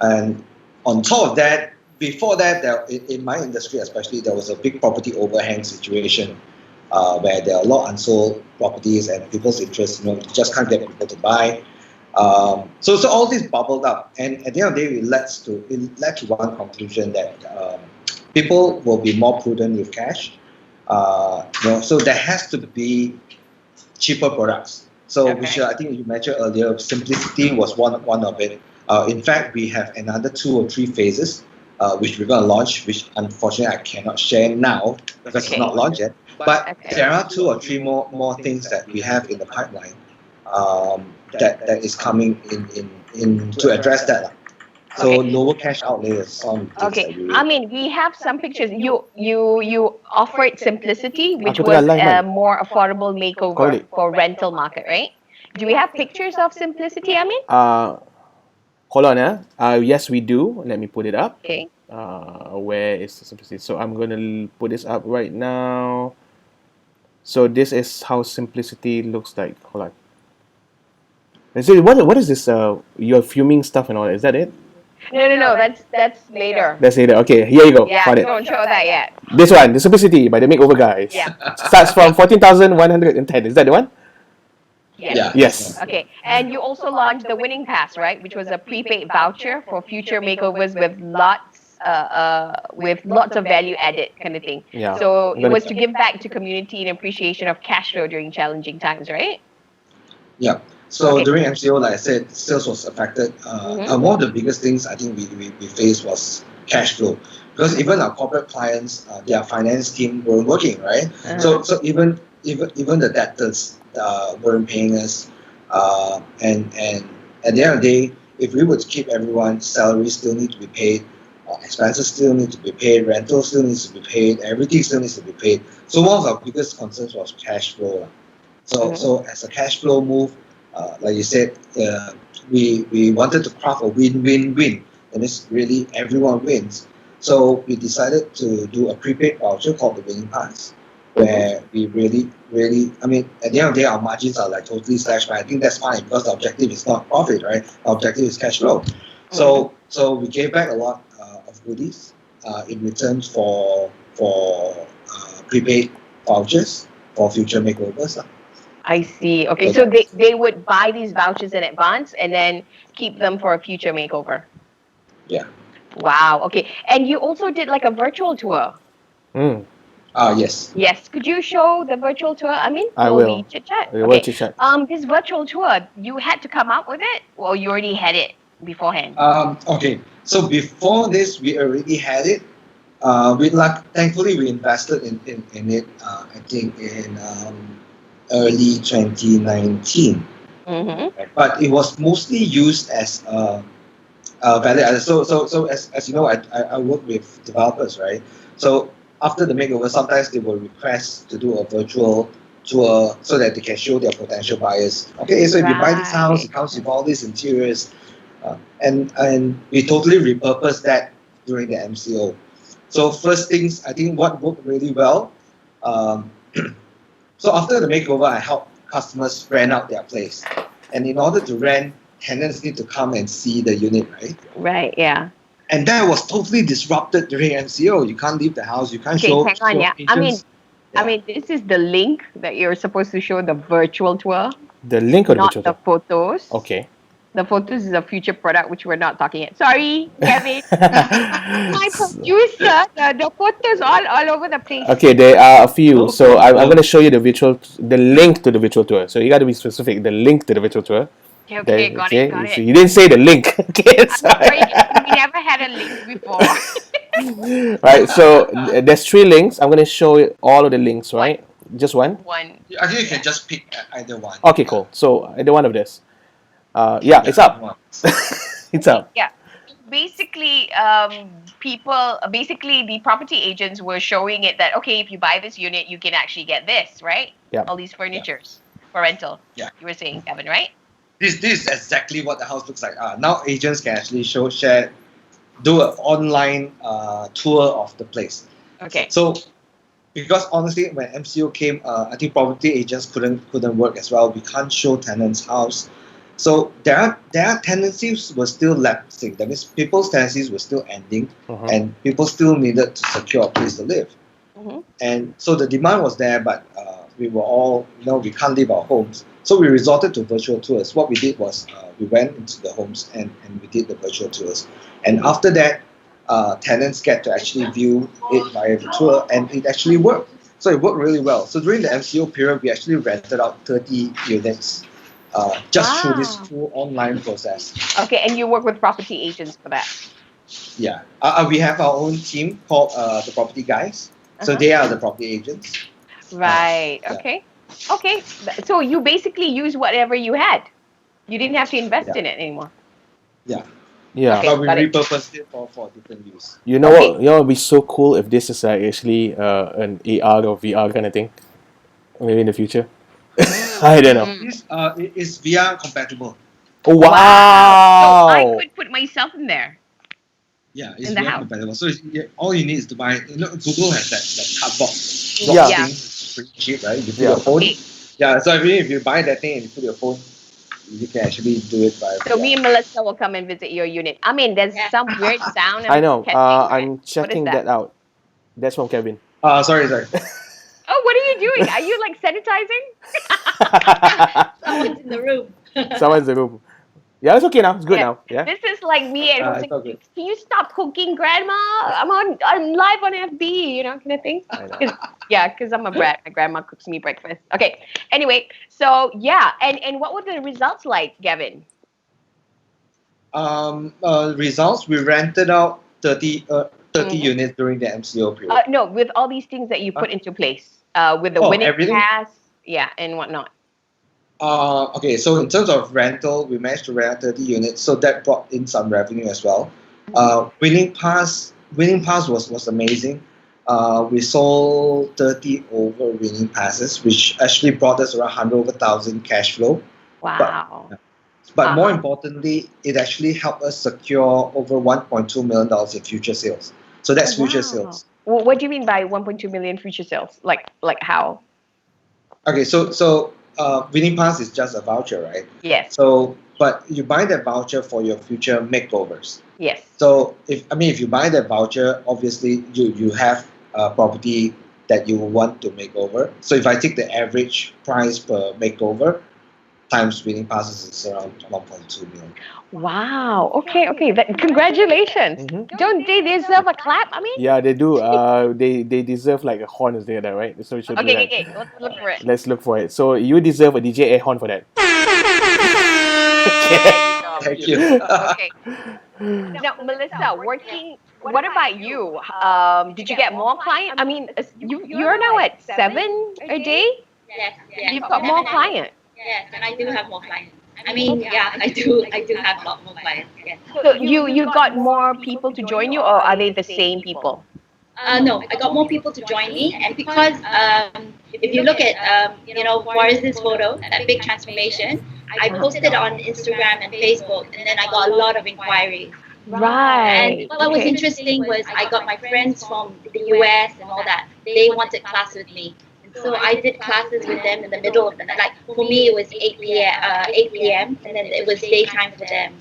S7: And on top of that, before that, in my industry especially, there was a big property overhang situation where there are a lot of unsold properties and people's interest, just can't get people to buy. So all this bubbled up, and at the end of the day, it led to one conclusion that people will be more prudent with cash. So there has to be cheaper products. So which I think you mentioned earlier, simplicity was one of it. In fact, we have another 2 or 3 phases which we're going to launch, which unfortunately I cannot share now because it's not launched yet. But there are 2 or 3 more things that we have in the pipeline that is coming in to address that. So lower cash outlay is some.
S6: I mean, we have some pictures. You offered simplicity, which was a more affordable makeover for rental market, right? Do we have pictures of simplicity, Amien?
S5: Hold on, yes, we do. Let me put it up.
S6: Okay.
S5: Where is the simplicity? So I'm gonna put this up right now. So this is how simplicity looks like. Hold on. Let's see, what is this? You're fuming stuff and all that. Is that it?
S6: No. That's later.
S5: That's later. Okay, here you go.
S6: Yeah,
S5: Found it.
S6: don't show that yet.
S5: This one, the simplicity by the Makeover Guys.
S6: Yeah.
S5: Starts from 14,110. Is that the one?
S6: Yes.
S7: Yeah.
S5: Yes.
S6: Okay, and you also launched the Winning Pass, right? Which was a prepaid voucher for future makeovers with lots of value added kind of thing.
S5: Yeah.
S6: So it was to give back to community in appreciation of cash flow during challenging times, right?
S7: Yeah. So during MCO, like I said, sales was affected. One of the biggest things I think we faced was cash flow, because even our corporate clients, their finance team weren't working, right? So even the debtors weren't paying us, and at the end of the day, if we were to keep everyone's salaries still need to be paid, expenses still need to be paid, rental still needs to be paid, everything still needs to be paid. So one of our biggest concerns was cash flow. So as a cash flow move, like you said, we wanted to craft a win-win-win. That means really everyone wins. So we decided to do a prepaid voucher called the Winning Pass, where we really, I mean, at the end of the day, our margins are like totally slashed, but I think that's fine because the objective is not profit, right? Our objective is cash flow. So we gave back a lot of goodies in return for prepaid vouchers for future makeovers.
S6: I see. Okay, so they would buy these vouchers in advance and then keep them for a future makeover.
S7: Yeah.
S6: Wow. Okay, and you also did like a virtual tour.
S7: Yes.
S6: Yes. Could you show the virtual tour? I mean,
S5: I will.
S6: Chit-chat?
S5: We will chit-chat.
S6: This virtual tour, you had to come up with it, or you already had it beforehand?
S7: Okay. So before this, we already had it. Thankfully, we invested in it. I think in early 2019. But it was mostly used as value added. So as you know, I work with developers, right? So after the makeover, sometimes they will request to do a virtual tour so that they can show their potential buyers. Okay, so if you buy this house, it comes with all these interiors, and we totally repurposed that during the MCO. So first things, I think what worked really well. So after the makeover, I helped customers rent out their place, and in order to rent, tenants need to come and see the unit, right?
S6: Right. Yeah.
S7: And that was totally disrupted during MCO. You can't leave the house. You can't show.
S6: Hang on, yeah. I mean, this is the link that you're supposed to show the virtual tour.
S5: The link or the virtual tour?
S6: Not the photos.
S5: Okay.
S6: The photos is a future product which we're not talking yet. Sorry, Gavin. My producer, the photos all over the place.
S5: Okay, there are a few. So I'm going to show you the link to the virtual tour. So you got to be specific. The link to the virtual tour.
S6: Okay, got it.
S5: So you didn't say the link. Okay, sorry.
S6: We never had a link before.
S5: Right, so there's 3 links. I'm going to show you all of the links, right? Just one?
S6: One.
S7: I think you can just pick either one.
S5: Okay, cool. So either one of this. Yeah, it's up. It's up.
S6: Yeah. Basically, the property agents were showing it that, okay, if you buy this unit, you can actually get this, right?
S5: Yeah.
S6: All these furnitures for rental.
S7: Yeah.
S6: You were saying, Gavin, right?
S7: This is exactly what the house looks like. Now agents can actually do an online tour of the place.
S6: Okay.
S7: So because honestly, when MCO came, I think property agents couldn't work as well. We can't show tenants' house. So their tenancies were still lapsing. That means people's tenancies were still ending, and people still needed to secure a place to live. And so the demand was there, but we were all, we can't leave our homes. So we resorted to virtual tours. What we did was we went into the homes and we did the virtual tours. And after that, tenants get to actually view it via the tour, and it actually worked. So it worked really well. So during the MCO period, we actually rented out 30 units just through this full online process.
S6: Okay, and you work with property agents for that.
S7: Yeah. We have our own team called the Property Guys. So they are the property agents.
S6: Right.
S7: Yeah.
S6: Okay. Okay. So you basically use whatever you had. You didn't have to invest in it anymore.
S7: Yeah.
S5: Yeah.
S6: Okay,
S7: But we
S6: got it.
S7: repurposed it for different use.
S5: You know what? You know, it'd be so cool if this is actually an AR or VR kind of thing. Maybe in the future. I don't know.
S7: This is VR compatible.
S5: Oh
S6: So
S5: wow!
S6: I could put myself in there.
S7: Yeah, it's
S6: In the
S7: VR
S6: house.
S7: compatible. So all you need is to buy. Google has that cardboard
S5: Yeah.
S7: box thing. Pretty cheap, right? You put
S5: Yeah.
S7: your phone.
S6: Okay.
S7: Yeah. So if you buy that thing and you put your phone, you can actually do it by.
S6: So
S7: VR.
S6: me and Melissa will come and visit your unit. I mean, there's some weird sound.
S5: I know.
S6: catching, right?
S5: I'm checking
S6: that?
S5: that out. That's from Kevin.
S7: Sorry.
S6: Oh, what are you doing? Are you like sanitizing?
S8: Someone's in the room.
S5: Someone's in the room. Yeah, it's okay now. It's good
S6: Yeah.
S5: now. Yeah.
S6: This is like me at home.
S7: It's all good.
S6: Can you stop cooking, Grandma? I'm live on FB, you know, kind of thing.
S5: I know.
S6: Because I'm a brat. My grandma cooks me breakfast. Okay. Anyway, so yeah, and what were the results like, Gavin?
S7: Results. We rented out 30 units during the MCO period.
S6: No, with all these things that you put into place, with the winning
S7: everything?
S6: pass, yeah, and whatnot.
S7: Okay, so in terms of rental, we managed to rent 30 units, so that brought in some revenue as well. Winning pass was amazing. We sold 30 over winning passes, which actually brought us around 100 over 1,000 cash flow.
S6: Wow.
S7: But more importantly, it actually helped us secure over $1.2 million in future sales. So that's future sales.
S6: Well, what do you mean by 1.2 million future sales? Like how?
S7: Okay, so winning pass is just a voucher, right?
S6: Yes.
S7: So, but you buy that voucher for your future makeovers.
S6: Yes.
S7: So if you buy that voucher, obviously you have a property that you want to make over. So if I take the average price per makeover times winning passes, is around 1.2 million.
S6: Wow. Okay. Congratulations. Don't they deserve a clap? I mean.
S5: Yeah, they do. They deserve like a horn is there, right? So it should be like,
S6: Okay. Let's look for it.
S5: Let's look for it. So you deserve a DJ air horn for that.
S7: Thank you.
S6: Okay. Now, Melissa, working. What about you? Did you get more clients? I mean, you're now at 7 a day.
S8: Yes.
S6: You've got more clients.
S8: Yes, and I do have more clients. I mean, yeah, I do have a lot more clients. Yes.
S6: So you got more people to join you, or are they the same people?
S8: No, I got more people to join me, and because if you look at Forrest's photo, that big transformation, I posted it on Instagram and Facebook, and then I got a lot of inquiries.
S6: Right.
S8: And what was interesting was I got my friends from the US and all that. They wanted class with me. So I did classes with them in the middle of the night. Like for me, it was 8 p.m. and then it was daytime for them.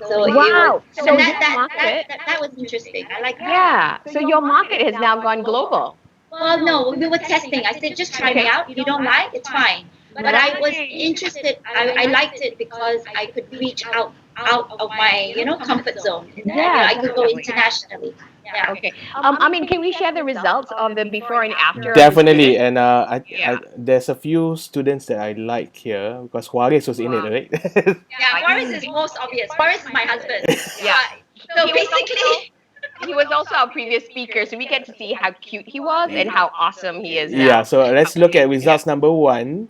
S8: So
S6: wow. So
S8: that was interesting. I like that.
S6: Yeah. So your market has now gone global.
S8: Well, no, we were testing. I said, just try me out. If you don't like, it's fine. But I was interested. I liked it because I could reach out of my comfort zone.
S6: Yeah,
S8: I could go internationally. Yeah.
S6: Okay. I mean, can we share the results of the before and after?
S5: Definitely, and I there's a few students that I like here because Juarez was in it, right?
S8: Yeah, Juarez is most obvious. Juarez is my husband.
S6: Yeah.
S8: So basically,
S6: he was also our previous speaker, so we get to see how cute he was and how awesome he is now.
S5: Yeah. So let's look at results number 1.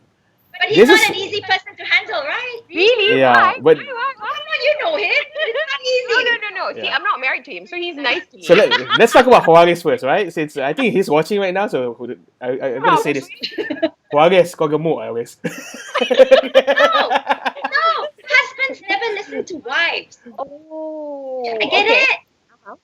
S8: But he's not an easy person to handle, right?
S6: Really?
S5: Yeah,
S6: Why?
S5: but
S8: You know him. It's not easy.
S6: No. See, I'm not married to him, so he's nice to me.
S5: so let's talk about Juarez first, right? Since I think he's watching right now, so I'm gonna say this. Juarez, kau gemuk, Juarez.
S8: No, husbands never listen to wives.
S6: Oh,
S8: I get it.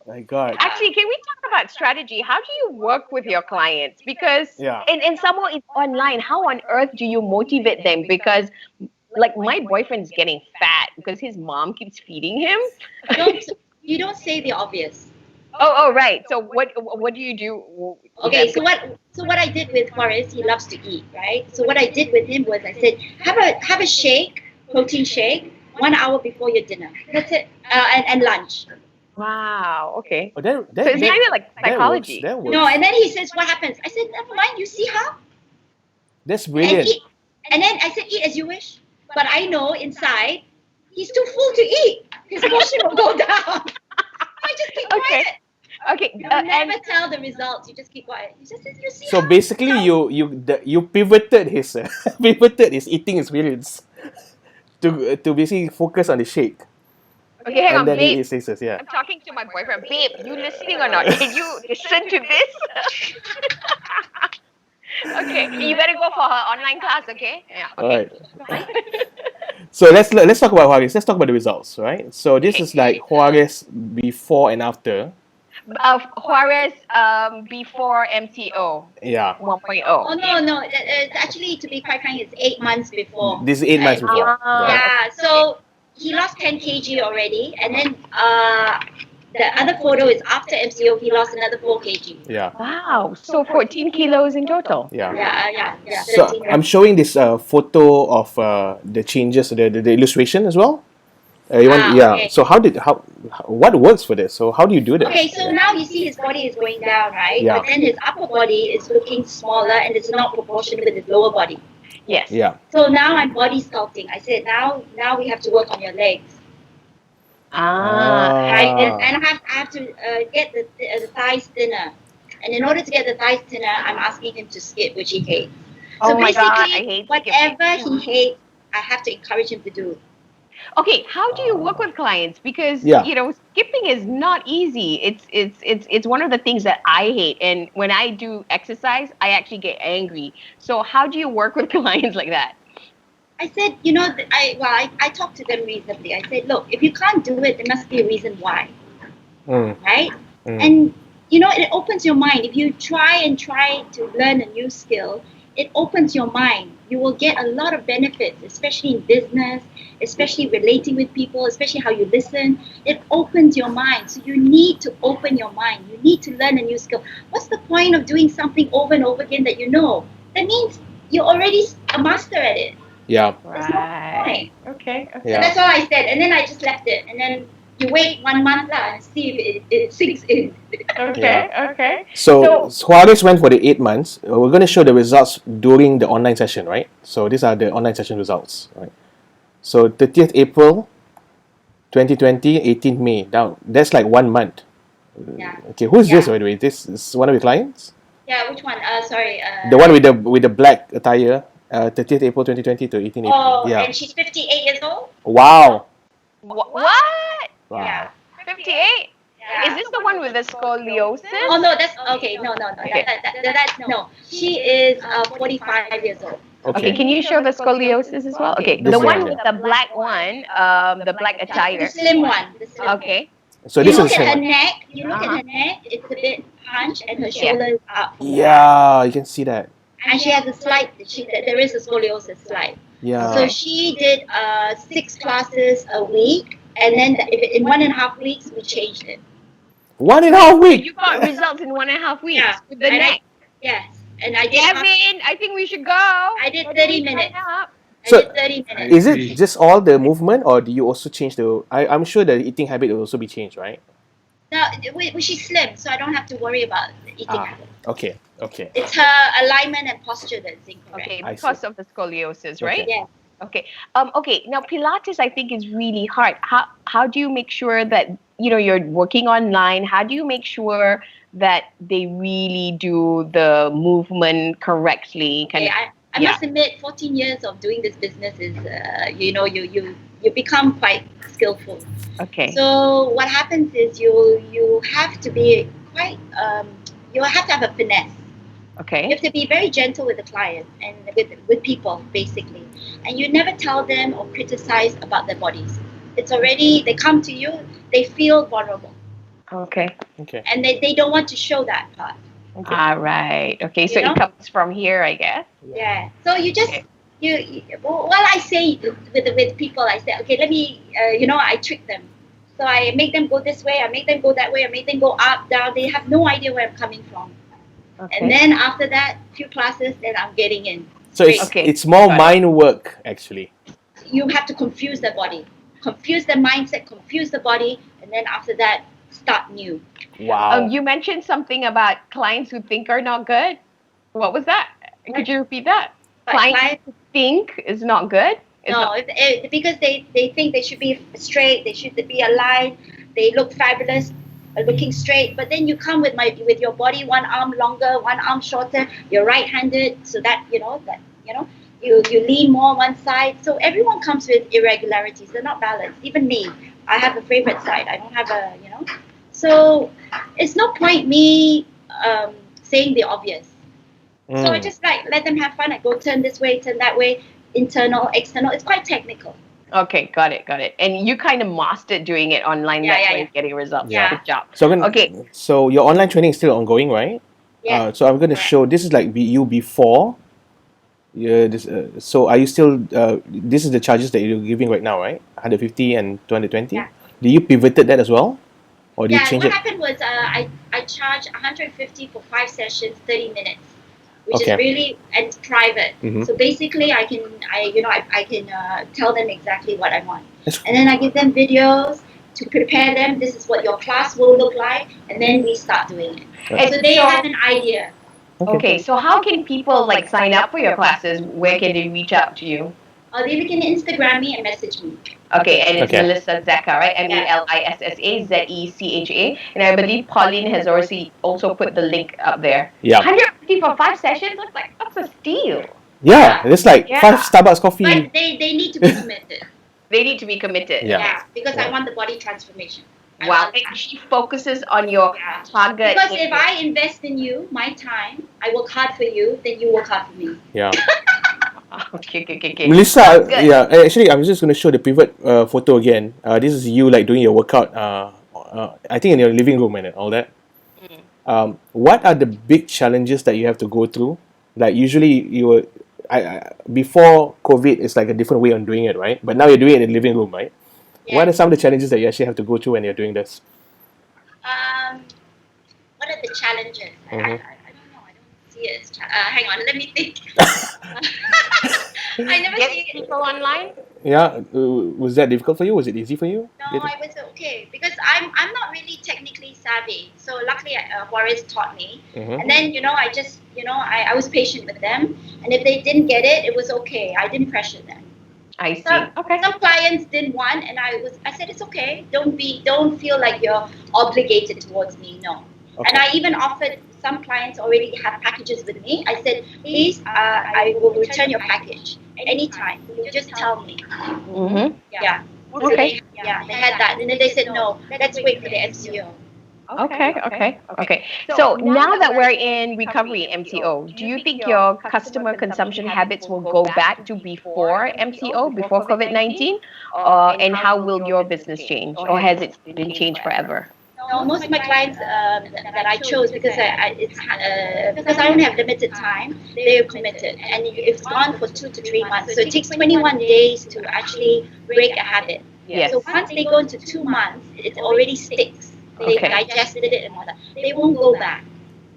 S5: My God.
S6: Actually, can we talk about strategy? How do you work with your clients? Because and someone is online, how on earth do you motivate them? Because like my boyfriend's getting fat because his mom keeps feeding him.
S8: You don't say the obvious.
S6: Oh, right. So what do you do?
S8: Okay, so what I did with Forrest, he loves to eat, right? So what I did with him was I said, have a shake, protein shake, 1 hour before your dinner. That's it, and lunch.
S6: Wow. Okay.
S5: Oh, that,
S6: So
S5: that,
S6: it's
S5: that,
S6: kind of like
S5: that works.
S6: psychology.
S5: That works.
S8: No, and then he says, what happens? I said, never mind, you see her?
S5: That's
S8: And
S5: brilliant.
S8: eat. And then I said, eat as you wish. But I know inside, he's too full to eat. His portion will go down. I just keep
S6: Okay.
S8: quiet.
S6: Okay.
S8: You
S6: and
S8: never tell the results. You just keep quiet. You just say, you see
S5: So
S8: her?
S5: basically, you pivoted his pivoted his eating experience to basically focus on the shake,
S6: okay, hang
S5: and
S6: on,
S5: then he
S6: babe.
S5: eats sixes. Yeah.
S6: I'm talking to my boyfriend. Babe, you listening or not? Can you listen to this? Okay, you better go for her online class, okay? Yeah.
S5: All
S6: Okay.
S5: right. So let's talk about Juarez. Let's talk about the results, right? So this
S6: Okay.
S5: is like Juarez before and after.
S6: Juarez before MCO
S5: Yeah.
S6: 1.0.
S8: Oh, no. It's actually, to be quite frank, it's 8 months before.
S5: This is 8 months before. Right.
S8: Yeah, so he lost 10 kg already. And then the other photo is after MCO, he lost another 4 kg.
S5: Yeah.
S6: Wow, so 14 kilos in total.
S5: Yeah.
S8: Yeah.
S5: So
S8: 13.
S5: I'm showing this photo of the changes, the illustration as well.
S8: Okay.
S5: So what works for this? So how do you do this?
S8: Okay, so now you see his body is going down, right?
S5: Yeah.
S8: But then his upper body is looking smaller and it's not proportionate with his lower body.
S6: Yes.
S5: Yeah.
S8: So now I'm body sculpting. I said, now we have to work on your legs. Right? And I have to get the thighs thinner. And in order to get the thighs thinner, I'm asking him to skip, which he hates. So
S6: Oh my
S8: basically,
S6: God, I hate
S8: whatever
S6: skipping.
S8: he hates, I have to encourage him to do.
S6: Okay, how do you work with clients? Because
S5: Yeah.
S6: skipping is not easy. It's one of the things that I hate. And when I do exercise, I actually get angry. So how do you work with clients like that?
S8: I said, I talked to them reasonably. I said, look, if you can't do it, there must be a reason why, right? And it opens your mind. If you try to learn a new skill, it opens your mind. You will get a lot of benefits, especially in business, especially relating with people, especially how you listen. It opens your mind. So you need to open your mind. You need to learn a new skill. What's the point of doing something over and over again that you know? That means you're already a master at it.
S5: Yeah.
S6: Right. Okay.
S8: So that's all I said. And then I just left it. And then you wait 1 month and see if it sinks in.
S6: Okay.
S5: So Juarez went for the 8 months. We're going to show the results during the online session, right? So these are the online session results, right? So 30th April 2020, 18th May. Down. That's like 1 month.
S8: Yeah.
S5: Okay, who's this, by the way? This is one of your clients?
S8: Yeah, which one? Sorry.
S5: The one with the black attire. 30th April 2020 to 18th April.
S8: Oh,
S5: Yeah.
S8: and she's 58 years old?
S5: Wow.
S6: What?
S5: Wow.
S8: Yeah.
S6: 58?
S8: Yeah.
S6: Is this the one with the scoliosis?
S8: Oh, no, that's okay. No.
S6: Okay.
S8: No. She is 45 years old.
S6: Okay, can you show the scoliosis as well? Okay,
S5: This
S6: the
S5: one,
S6: one
S5: yeah.
S6: with the black one, the black
S8: The
S6: attire.
S8: slim one.
S6: Okay.
S5: So
S8: You
S5: this
S8: look
S5: is
S8: at her
S5: him.
S8: neck. It's a bit hunched and her shoulder is up.
S5: Yeah, you can see that.
S8: And she has a slight, there is a scoliosis slide.
S5: Yeah.
S8: So she did 6 classes a week. And then in 1.5 weeks, we changed it.
S5: 1.5 weeks.
S6: You got results in 1.5 weeks
S8: Yeah.
S6: with the
S8: And
S6: neck.
S8: Yes. And I did
S6: Gavin, I think we should go.
S8: I did 30 minutes.
S5: So,
S8: I did 30 minutes.
S5: Is it just all the movement, or do you also change the? I'm sure the eating habit will also be changed, right?
S8: No, she's slim, so I don't have to worry about the eating habit.
S5: Okay.
S8: It's her alignment and posture that's incorrect.
S6: Okay,
S5: I
S6: because
S5: see.
S6: of the scoliosis, right?
S8: Yeah.
S6: Okay. Okay. Now Pilates, I think, is really hard. How do you make sure that you're working online? How do you make sure that they really do the movement correctly?
S8: I must admit, 14 years of doing this business is, you become quite skillful.
S6: Okay.
S8: So what happens is you have to be quite, you have to have a finesse. You
S6: Okay.
S8: have to be very gentle with the client and with people, basically. And you never tell them or criticize about their bodies. It's already, they come to you, they feel vulnerable.
S6: Okay.
S8: And they don't want to show that part.
S6: All right. Okay. So
S8: You know?
S6: it comes from here, I guess.
S8: Yeah. So you just, while I say with people, I say, okay, let me, I trick them. So I make them go this way, I make them go that way, I make them go up, down. They have no idea where I'm coming from.
S6: Okay.
S8: And then after that, few classes, then I'm getting in.
S5: So
S8: straight.
S5: it's more
S6: Got it.
S5: mind work, actually.
S8: You have to confuse the body, confuse the mindset, confuse the body, and then after that, start new.
S5: Wow.
S6: You mentioned something about clients who think are not good. What was that? Could you repeat that? Clients who think is not good?
S8: Because they think they should be straight, they should be aligned, they look fabulous, looking straight. But then you come with your body, one arm longer, one arm shorter. You're right-handed, so that you lean more one side. So everyone comes with irregularities. They're not balanced. Even me, I have a favorite side. I don't have a So it's no point me saying the obvious. So I just let them have fun. I go turn this way, turn that way, internal, external. It's quite technical.
S6: Okay, got it. And you kind of mastered doing it online. That's why you're getting results.
S5: Yeah.
S6: Good job.
S5: So so your online training is still ongoing, right?
S8: Yeah.
S5: So I'm going to show. This is like you before. Yeah. So are you still? This is the charges that you're giving right now, right? 150 and 220.
S8: Yeah.
S5: Do you pivoted that as well, or do you change
S8: what
S5: it?
S8: happened was I charged 150 for 5 sessions, 30 minutes. Which
S5: Okay.
S8: is really and private.
S5: Mhm.
S8: So basically, I can tell them exactly what I want,
S5: That's-
S8: and then I give them videos to prepare them. This is what your class will look like, and then we start doing it.
S5: Right.
S8: So they have an idea.
S6: Okay, so how can people sign up for your classes? Where can they reach out to you?
S8: They can Instagram me and message me.
S6: Okay, and it's
S5: Okay.
S6: Melissa Zeca, right? MELISSAZECHA. And I believe Pauline has also put the link up there.
S5: Yeah.
S6: 150 for 5 sessions? That's a steal.
S5: Yeah, it's like
S6: Yeah.
S5: 5 Starbucks coffee.
S8: But they need to be committed.
S6: They need to be committed.
S5: Yeah.
S8: Because I want the body transformation. I
S6: Wow.
S8: want that.
S6: And she focuses on your target.
S8: Because if I invest in you, my time, I work hard for you, then you work hard for me.
S5: Yeah.
S6: Okay.
S5: Melissa,
S6: Good.
S5: yeah. Actually, I'm just going to show the pivot photo again. This is you doing your workout. I think in your living room and all that. What are the big challenges that you have to go through? Like usually before COVID, it's like a different way on doing it, right? But now you're doing it in the living room, right?
S8: Yeah.
S5: What are some of the challenges that you actually have to go through when you're doing this?
S8: What are the challenges?
S5: Mhm.
S8: I don't know. I don't see it as hang on, let me think. I never
S6: Get
S8: see it.
S6: people online?
S5: Yeah, was that difficult for you? Was it easy for you?
S8: No, I was okay because I'm not really technically savvy. So luckily, Juarez taught me,
S5: Mhm.
S8: and then I was patient with them, and if they didn't get it, it was okay. I didn't pressure them.
S6: I see.
S8: Some
S6: Okay.
S8: some clients didn't want, and I said it's okay. Don't feel like you're obligated towards me. No. And I even offered some clients already have packages with me. I said, please, I will return your package anytime. You just tell me.
S6: Mm-hmm.
S8: Yeah.
S6: Okay.
S8: They had that, and then they said no. Let's wait for the MCO.
S6: Okay. So now that we're in Recovery MCO, do you think your customer consumption habits will go back to before MCO, before COVID-19? And how will your business change? Or has it been changed forever?
S8: No, most of my clients that I chose because because I only have limited time, they're committed, and it's gone for 2 to 3 months. So it takes 21 days to actually break a habit.
S6: Yes.
S8: So once they go into 2 months, it already sticks. They
S6: Okay.
S8: digested it and all that. They won't go back.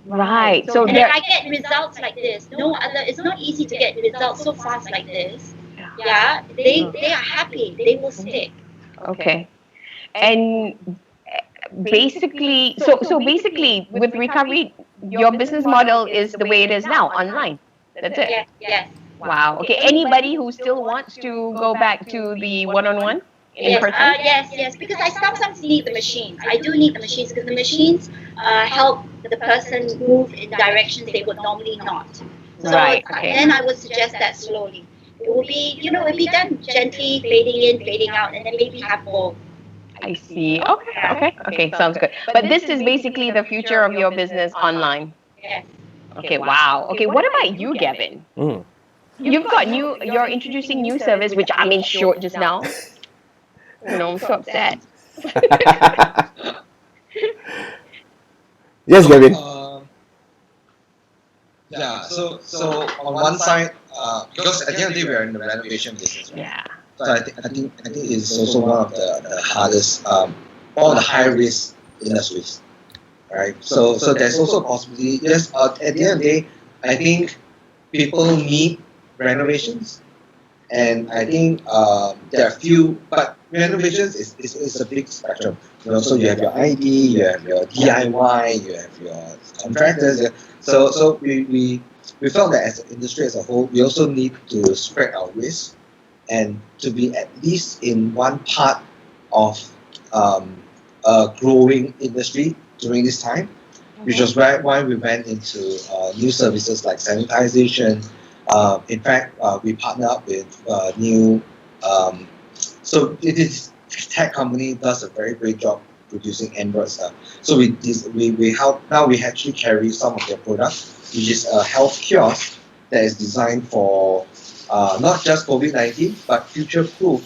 S6: Right. So
S8: And if
S6: there.
S8: I get results like this, it's not easy to get results so fast like this. Yeah, they are happy. They will stick.
S6: Okay. And basically, so basically, with recovery, your business model is the way it is now, online. That's it.
S8: Yes.
S6: Wow. Okay. Anybody who still wants to go back to the one-on-one in person?
S8: Yes, because I sometimes need the machines. I do need the machines because the machines help the person move in directions they would normally not. So
S6: Right, okay.
S8: then I would suggest that slowly. It will be, it'll be done gently, fading in, fading out, and then maybe have both.
S6: I see. Okay. Sounds good. But this is basically the future of your business online.
S8: Yes.
S6: Okay. Wow. Okay. What about you, Gavin?
S5: Mm.
S6: You're introducing new service, which I mean short just now. I'm so upset.
S5: Yes, Gavin.
S7: Yeah. So on one side, because at the end of the day, we are in the renovation business, right?
S6: Yeah.
S7: So I think it's also one of the hardest, one of the high risk industries, right? So there's also a possibility. Yes, at the end of the day, I think people need renovations, and I think there are few. But renovations is a big spectrum. So you have your ID, you have your DIY, you have your contractors. So we felt that as an industry as a whole, we also need to spread our risk and to be at least in one part of a growing industry during this time, which was why we went into new services like sanitization. In fact, we partnered up with new. So it is tech company does a very great job producing Android stuff. So we help now. We actually carry some of their products, which is a health kiosk that is designed for not just COVID-19 but future-proof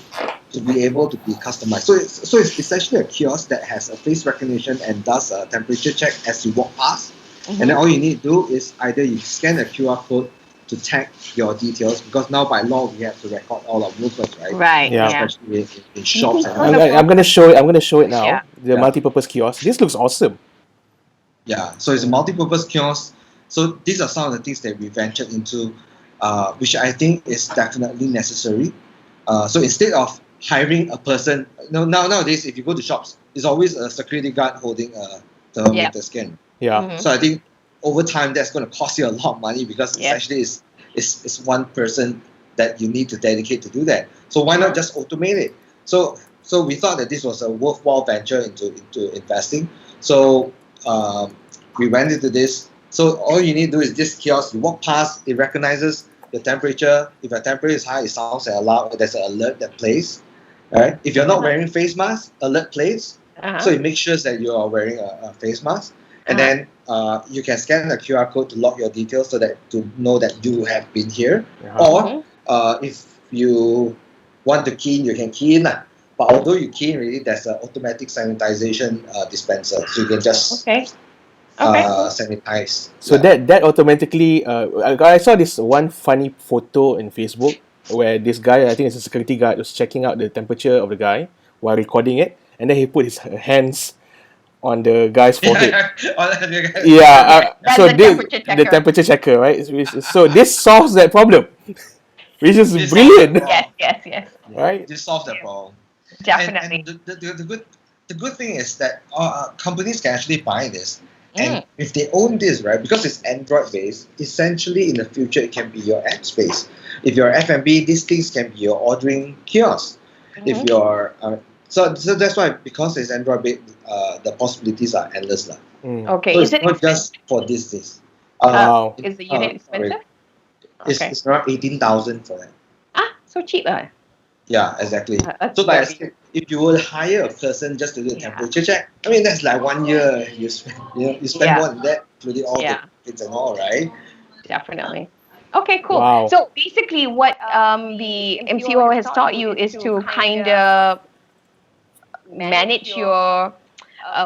S7: to be able to be customized. So it's essentially a kiosk that has a face recognition and does a temperature check as you walk past. And then all you need to do is either you scan a QR code to tag your details, because now by law we have to record all our movements, right?
S6: Right.
S5: Yeah.
S7: Especially in shops.
S5: I'm gonna show it. I'm gonna show it now.
S6: Yeah.
S5: The multi-purpose kiosk. This looks awesome.
S7: Yeah, so it's a multi-purpose kiosk. So these are some of the things that we ventured into, which I think is definitely necessary. So instead of hiring a person, nowadays if you go to shops, it's always a security guard holding a thermometer scan.
S5: Yeah.
S7: So I think over time that's going to cost you a lot of money, because essentially it's one person that you need to dedicate to do that. So why not just automate it? So we thought that this was a worthwhile venture into investing. So we went into this. So all you need to do is this kiosk. You walk past, it recognizes the temperature. If your temperature is high, it sounds alarm. There's an alert that plays. Right? If you're not wearing face mask, alert plays. So it makes sure that you are wearing a face mask. And then you can scan the QR code to log your details so that to know that you have been here. Or if you want to key in, you can key in. But although you key in, really, there's an automatic sanitization dispenser, so you can just sanitize.
S5: So that automatically. I saw this one funny photo in Facebook where this guy, I think it's a security guard, was checking out the temperature of the guy while recording it, and then he put his hands on the guy's forehead. So the temperature checker, right? So this solves that problem, which is brilliant.
S6: Yes.
S7: Right? This solves that problem.
S6: Definitely.
S7: And the good thing is that companies can actually buy this. And if they own this, right, because it's Android based, essentially in the future it can be your app space. If you're F&B, these things can be your ordering kiosk. If you're so that's why, because it's Android based, the possibilities are endless.
S6: Okay,
S7: so
S6: is
S7: it's
S6: it
S7: not just for this.
S6: Is the unit expensive?
S7: It's around 18,000 for that.
S6: So cheap.
S7: Yeah, exactly. So like I said, if you will hire a person just to do a temperature check, I mean that's like 1 year you spend more than that, including all the kids and all, right?
S6: Definitely. Okay, cool.
S5: Wow.
S6: So basically what the MCO has taught you is to kind of manage your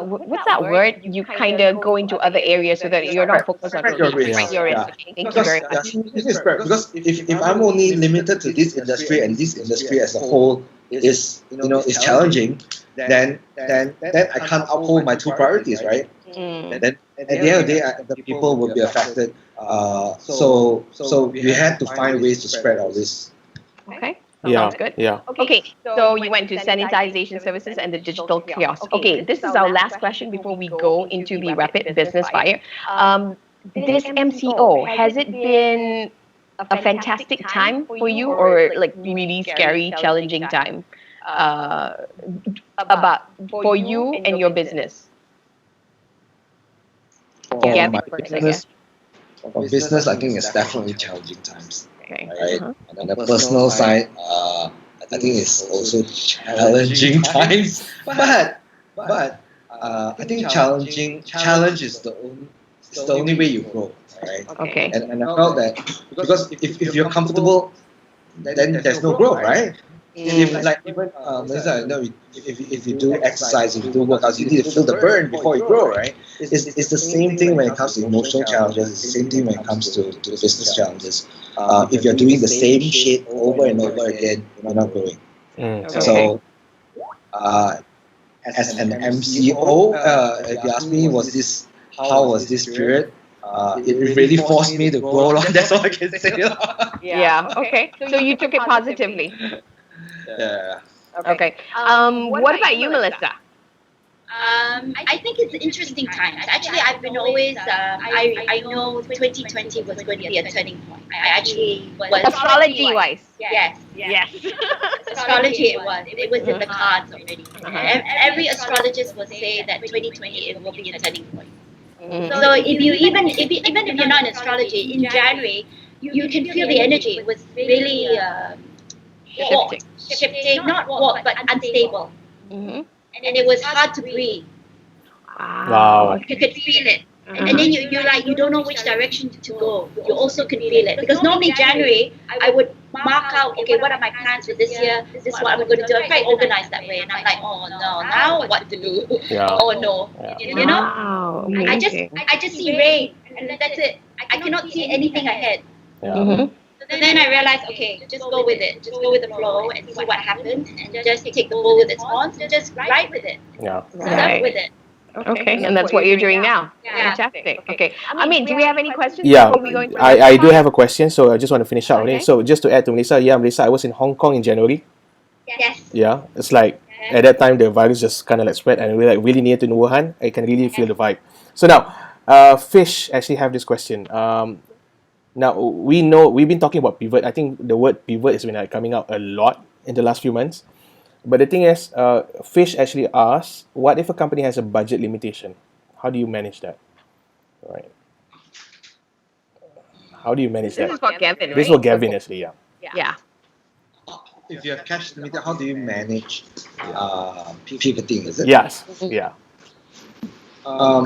S6: what's that word? You kind of go into other areas so that you're not focused on
S7: your risk.
S6: Thank you very much.
S7: Because if I'm only limited to this industry, and this industry as a whole is is challenging, then I can't uphold my two priorities, right? Then at the end of the day, the people will be affected. So we had to find ways to spread our risk.
S6: Okay.
S5: Yeah.
S6: Sounds good.
S5: Yeah.
S6: Okay, so you went to sanitization services and the digital kiosk. Okay, this is our last question before we go into the rapid business fire. This MCO, has it been a fantastic time for you, or like really scary, challenging time for you and your business?
S7: For business, I think it's definitely challenging times.
S6: Okay.
S7: Right? And on the personal side, I think it's also challenging times. But I think challenge is the only way you grow, right?
S6: Okay.
S7: And I felt that because if you're comfortable, then there's no growth, right? If like even Melissa, if you do exercise, if you do workouts, you need to feel the burn before you grow, right? It's the same thing when it comes to emotional challenges. It's the same thing when it comes to business challenges. If you're doing the same shit over and over again, you're not growing. So, as an MCO, if you ask me, how was this period? It really forced me to grow. That's all I can say.
S6: Yeah. Okay. So you took it positively.
S7: Yeah.
S6: Okay. What about you, Melissa?
S8: I think it's interesting times. Actually, I've been always, I know 2020 was going to be a turning point. I actually was.
S6: Astrology-wise.
S8: Yes.
S6: Yes.
S8: Astrology it was in the cards already. Every astrologist will say that 2020 it will be a turning point. So if you're not in astrology, in January, you can feel the energy. It was really shifting, not walk, but unstable. And it was hard to breathe.
S5: Wow.
S8: You could feel it. And then you don't know which direction to go. You also can feel it. Because normally January, I would mark out, okay, what are my plans for this year? This is what I'm going to do. I'm quite organized that way. And I'm like, oh no, now what to do?
S5: Yeah.
S8: Oh no.
S5: Yeah.
S8: You know?
S6: Wow,
S8: I just see rain. And that's it. I cannot see anything ahead.
S5: Yeah.
S8: So then I realized, okay, just go with it. Just go with the flow and see what happens. And just take the bull with its horns and just ride with it.
S5: Yeah.
S8: Surf with it.
S6: Okay, and that's what you're doing now.
S8: Yeah.
S6: Fantastic. Okay. Amien, do we have any questions
S5: Yeah,
S6: before we go into
S5: I do have a question, so I just want to finish out on
S6: Okay.
S5: it. So just to add to Melissa, Melissa, I was in Hong Kong in January.
S8: Yes.
S5: Yeah, it's like at that time the virus just kind of like spread, and we like really near to Wuhan. I can really feel the vibe. So now, Fish actually have this question. Now we've been talking about pivot. I think the word pivot has been like coming out a lot in the last few months. But the thing is, Fish actually asks, what if a company has a budget limitation? How do you manage that? All right. How do you manage
S6: This
S5: that?
S6: is for Gavin, right?
S5: This is for Gavin, actually, yeah.
S6: Yeah.
S7: If you have cash limited, how do you manage pivoting? Is it?
S5: Yes. Yeah.
S7: I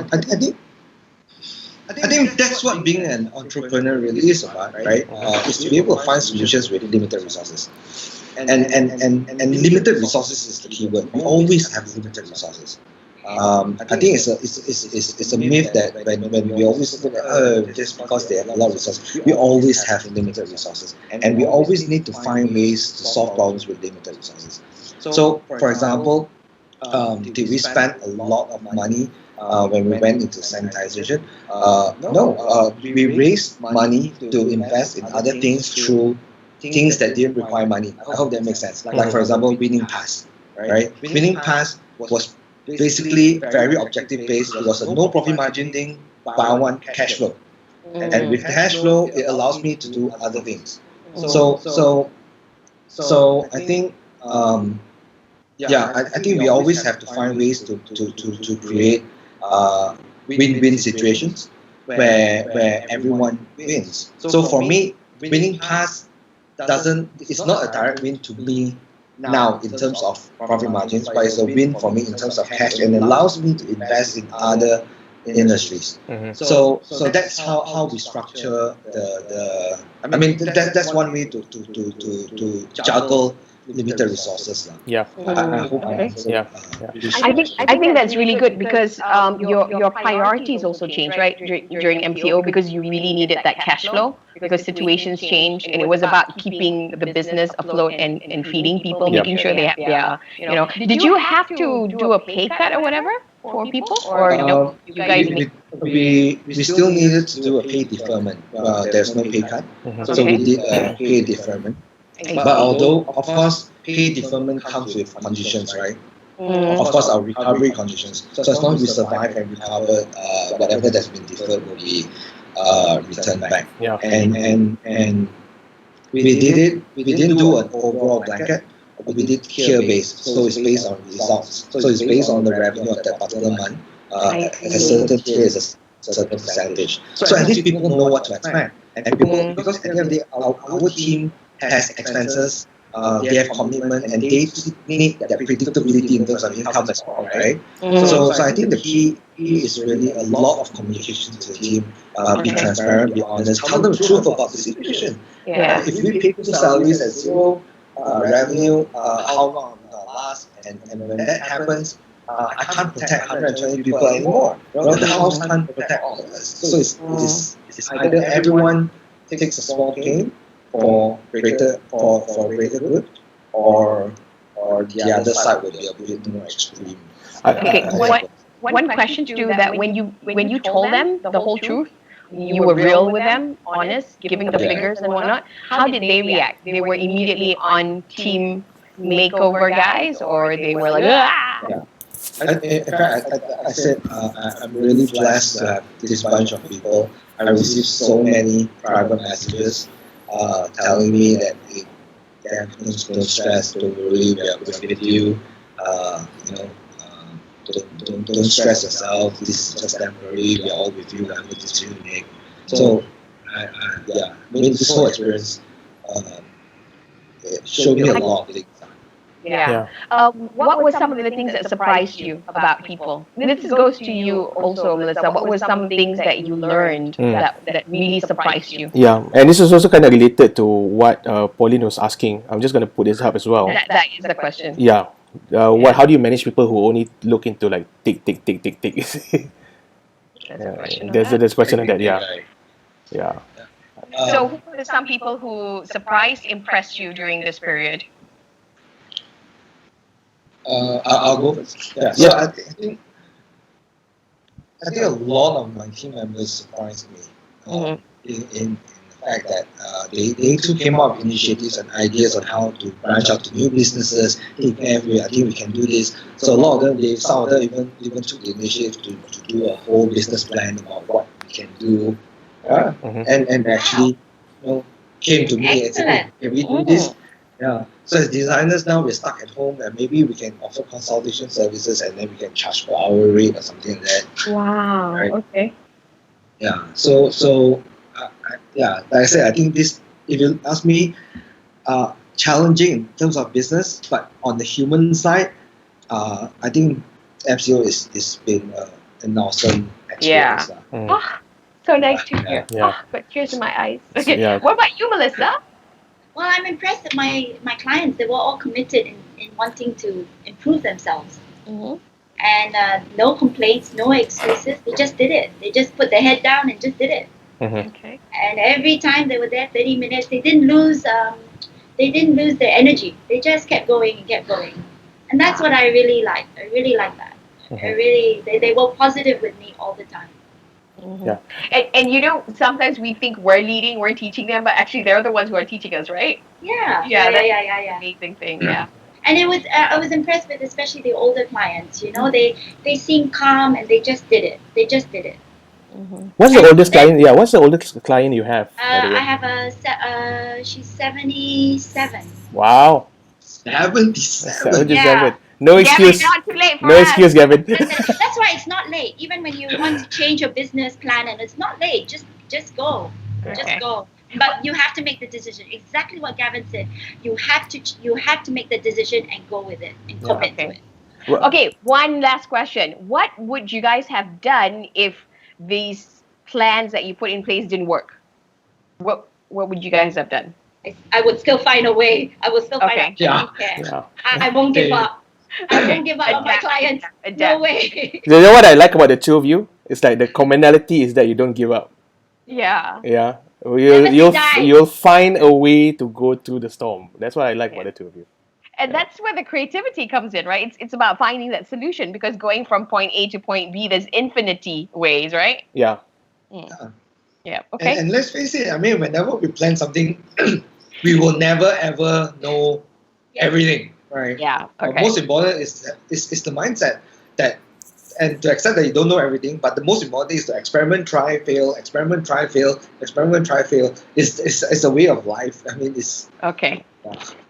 S7: think that's what being an entrepreneur really is about, right? Is to be able to find solutions with limited resources. And limited resources is the key word. We always have limited resources. I think it's a myth that when we always look at just because they have a lot of resources, we always have limited resources, and we always need to find ways to solve problems with limited resources. So, for example, did we spend a lot of money when we went into sanitization? No, we raised money to invest in other things through things that didn't require money. I hope that makes sense. Like for example, Winning Pass, right? Winning Pass was basically very objective based. It was a no profit margin thing, but I want cash flow. And with cash flow, it allows me to do other things. So I think I think we always have to find ways to create win-win situations where everyone wins. So for me, Winning Pass it's not a direct win to me now in terms of profit margins, but it's a win for me in terms of cash, and it allows me to invest in other industries. So that's how we structure the I mean that's one way to juggle limited resources.
S5: Yeah.
S7: I hope I answered.
S5: Yeah.
S6: I think that's really good because your priorities also change, right, during MCO, because you really needed that cash flow because situations changed, and it was about keeping the business afloat and feeding people, making sure they are, Did you have to do a pay cut or whatever for people, or no? You guys
S7: we still needed to do a pay deferment. There's no pay cut, so we did a pay deferment. But although, of course, pay deferment comes with conditions, right? Of course, our recovery conditions. So as long as we survive and recover, whatever that's been deferred will be returned back.
S5: Yeah.
S7: And we did it. We didn't do an overall blanket. We did tier based. So it's based on results. So it's based on the revenue of that particular month. A certain tier is a certain percentage. So at least people know what to expect. And people, because at the end of the day, our team has expenses, they have commitment, and they need that predictability in terms of income as well, right? So I think the key is really a lot of communication to the team, be transparent, be honest, tell them the truth about the situation. If we pay people salaries at zero revenue, how long will that last? And when that happens, I can't protect 120 people anymore. The house can't protect all of us. So it's either everyone takes a small pain for greater good, or the other side will be a bit more extreme.
S6: Okay, one question too, that when you told them the whole truth, you were real with them, honest, giving the figures and whatnot, how did they react? They were immediately on team Makeover Guys, or they were like, ah.
S7: Yeah. In fact, I said I'm really blessed to have this bunch of people. I received so many private messages telling me that don't stress, don't worry, we're with you. You know, don't stress yourself. This is just temporary. We're all with you. Whatever decision you make. So, yeah, I mean, this whole experience it showed me a lot of things.
S6: Yeah. What were some of the things that surprised you about people? This goes to you also, Melissa. What were some things that you learned that really surprised you?
S5: Yeah, and this is also kind of related to what Pauline was asking. I'm just going to put this up as well.
S6: That is the question.
S5: Yeah. How do you manage people who only look into like tick?
S6: That's a question.
S5: There's a question on that. Yeah.
S6: So, who were some people who surprised, impressed you during this period?
S7: I'll go first. Yeah. So I think a lot of my team members surprised me in the fact that they too came up with initiatives and ideas on how to branch out to new businesses. Hey, I think we can do this. So a lot of them, some of them even took the initiative to do a whole business plan about what we can do, and actually, came to me and said, hey, can we do this? Yeah. So as designers now, we're stuck at home, and maybe we can offer consultation services, and then we can charge per hour rate or something like that.
S6: Wow.
S7: Right?
S6: Okay.
S7: Yeah. So like I said, I think this, if you ask me, challenging in terms of business, but on the human side, I think MCO is been an awesome experience.
S6: Yeah. Oh, so nice to hear.
S5: Yeah.
S6: Oh, got tears in my eyes. Okay.
S5: Yeah.
S6: What about you, Melissa?
S8: Well, I'm impressed that my clients, they were all committed in wanting to improve themselves. And no complaints, no excuses. They just did it. They just put their head down and just did it.
S6: Okay.
S8: And every time they were there 30 minutes, they didn't lose their energy. They just kept going and kept going. And that's what I really liked. I really like that. They were positive with me all the time.
S5: Yeah.
S6: And sometimes we think we're leading, we're teaching them, but actually they're the ones who are teaching us, right?
S8: Yeah.
S6: That's an amazing thing. Yeah.
S8: And it was I was impressed with especially the older clients. They seemed calm and they just did it. They just did it.
S5: What's the oldest client? Yeah, what's the oldest client you have?
S8: I have she's 77.
S5: Wow.
S7: 77.
S8: Yeah.
S5: No excuse.
S6: Gavin, not too late for
S5: No
S6: us.
S5: excuse, Gavin.
S8: That's why it's not late. Even when you want to change your business plan, and it's not late. Just go.
S6: Okay.
S8: Just go. But you have to make the decision. Exactly what Gavin said. You have to make the decision and go with it and commit to it.
S6: Okay, one last question. What would you guys have done if these plans that you put in place didn't work? What would you guys have done?
S8: I would still find a way. I will still find a way.
S5: Yeah.
S8: I won't give up. I won't give up on my clients. No way.
S5: You know what I like about the two of you? It's like the commonality is that you don't give up.
S6: Yeah.
S5: Yeah. You'll find a way to go through the storm. That's what I like about the two of you.
S6: And that's where the creativity comes in, right? It's about finding that solution, because going from point A to point B, there's infinity ways, right?
S5: Yeah.
S6: Yeah. Okay.
S7: And let's face it, I mean, whenever we plan something, we will never ever know everything, right?
S6: Yeah. Okay.
S7: Most important is the mindset that, and to accept that you don't know everything, but the most important thing is to experiment, try, fail, experiment, try, fail, experiment, try, fail. It's a way of life. I mean,
S6: Okay.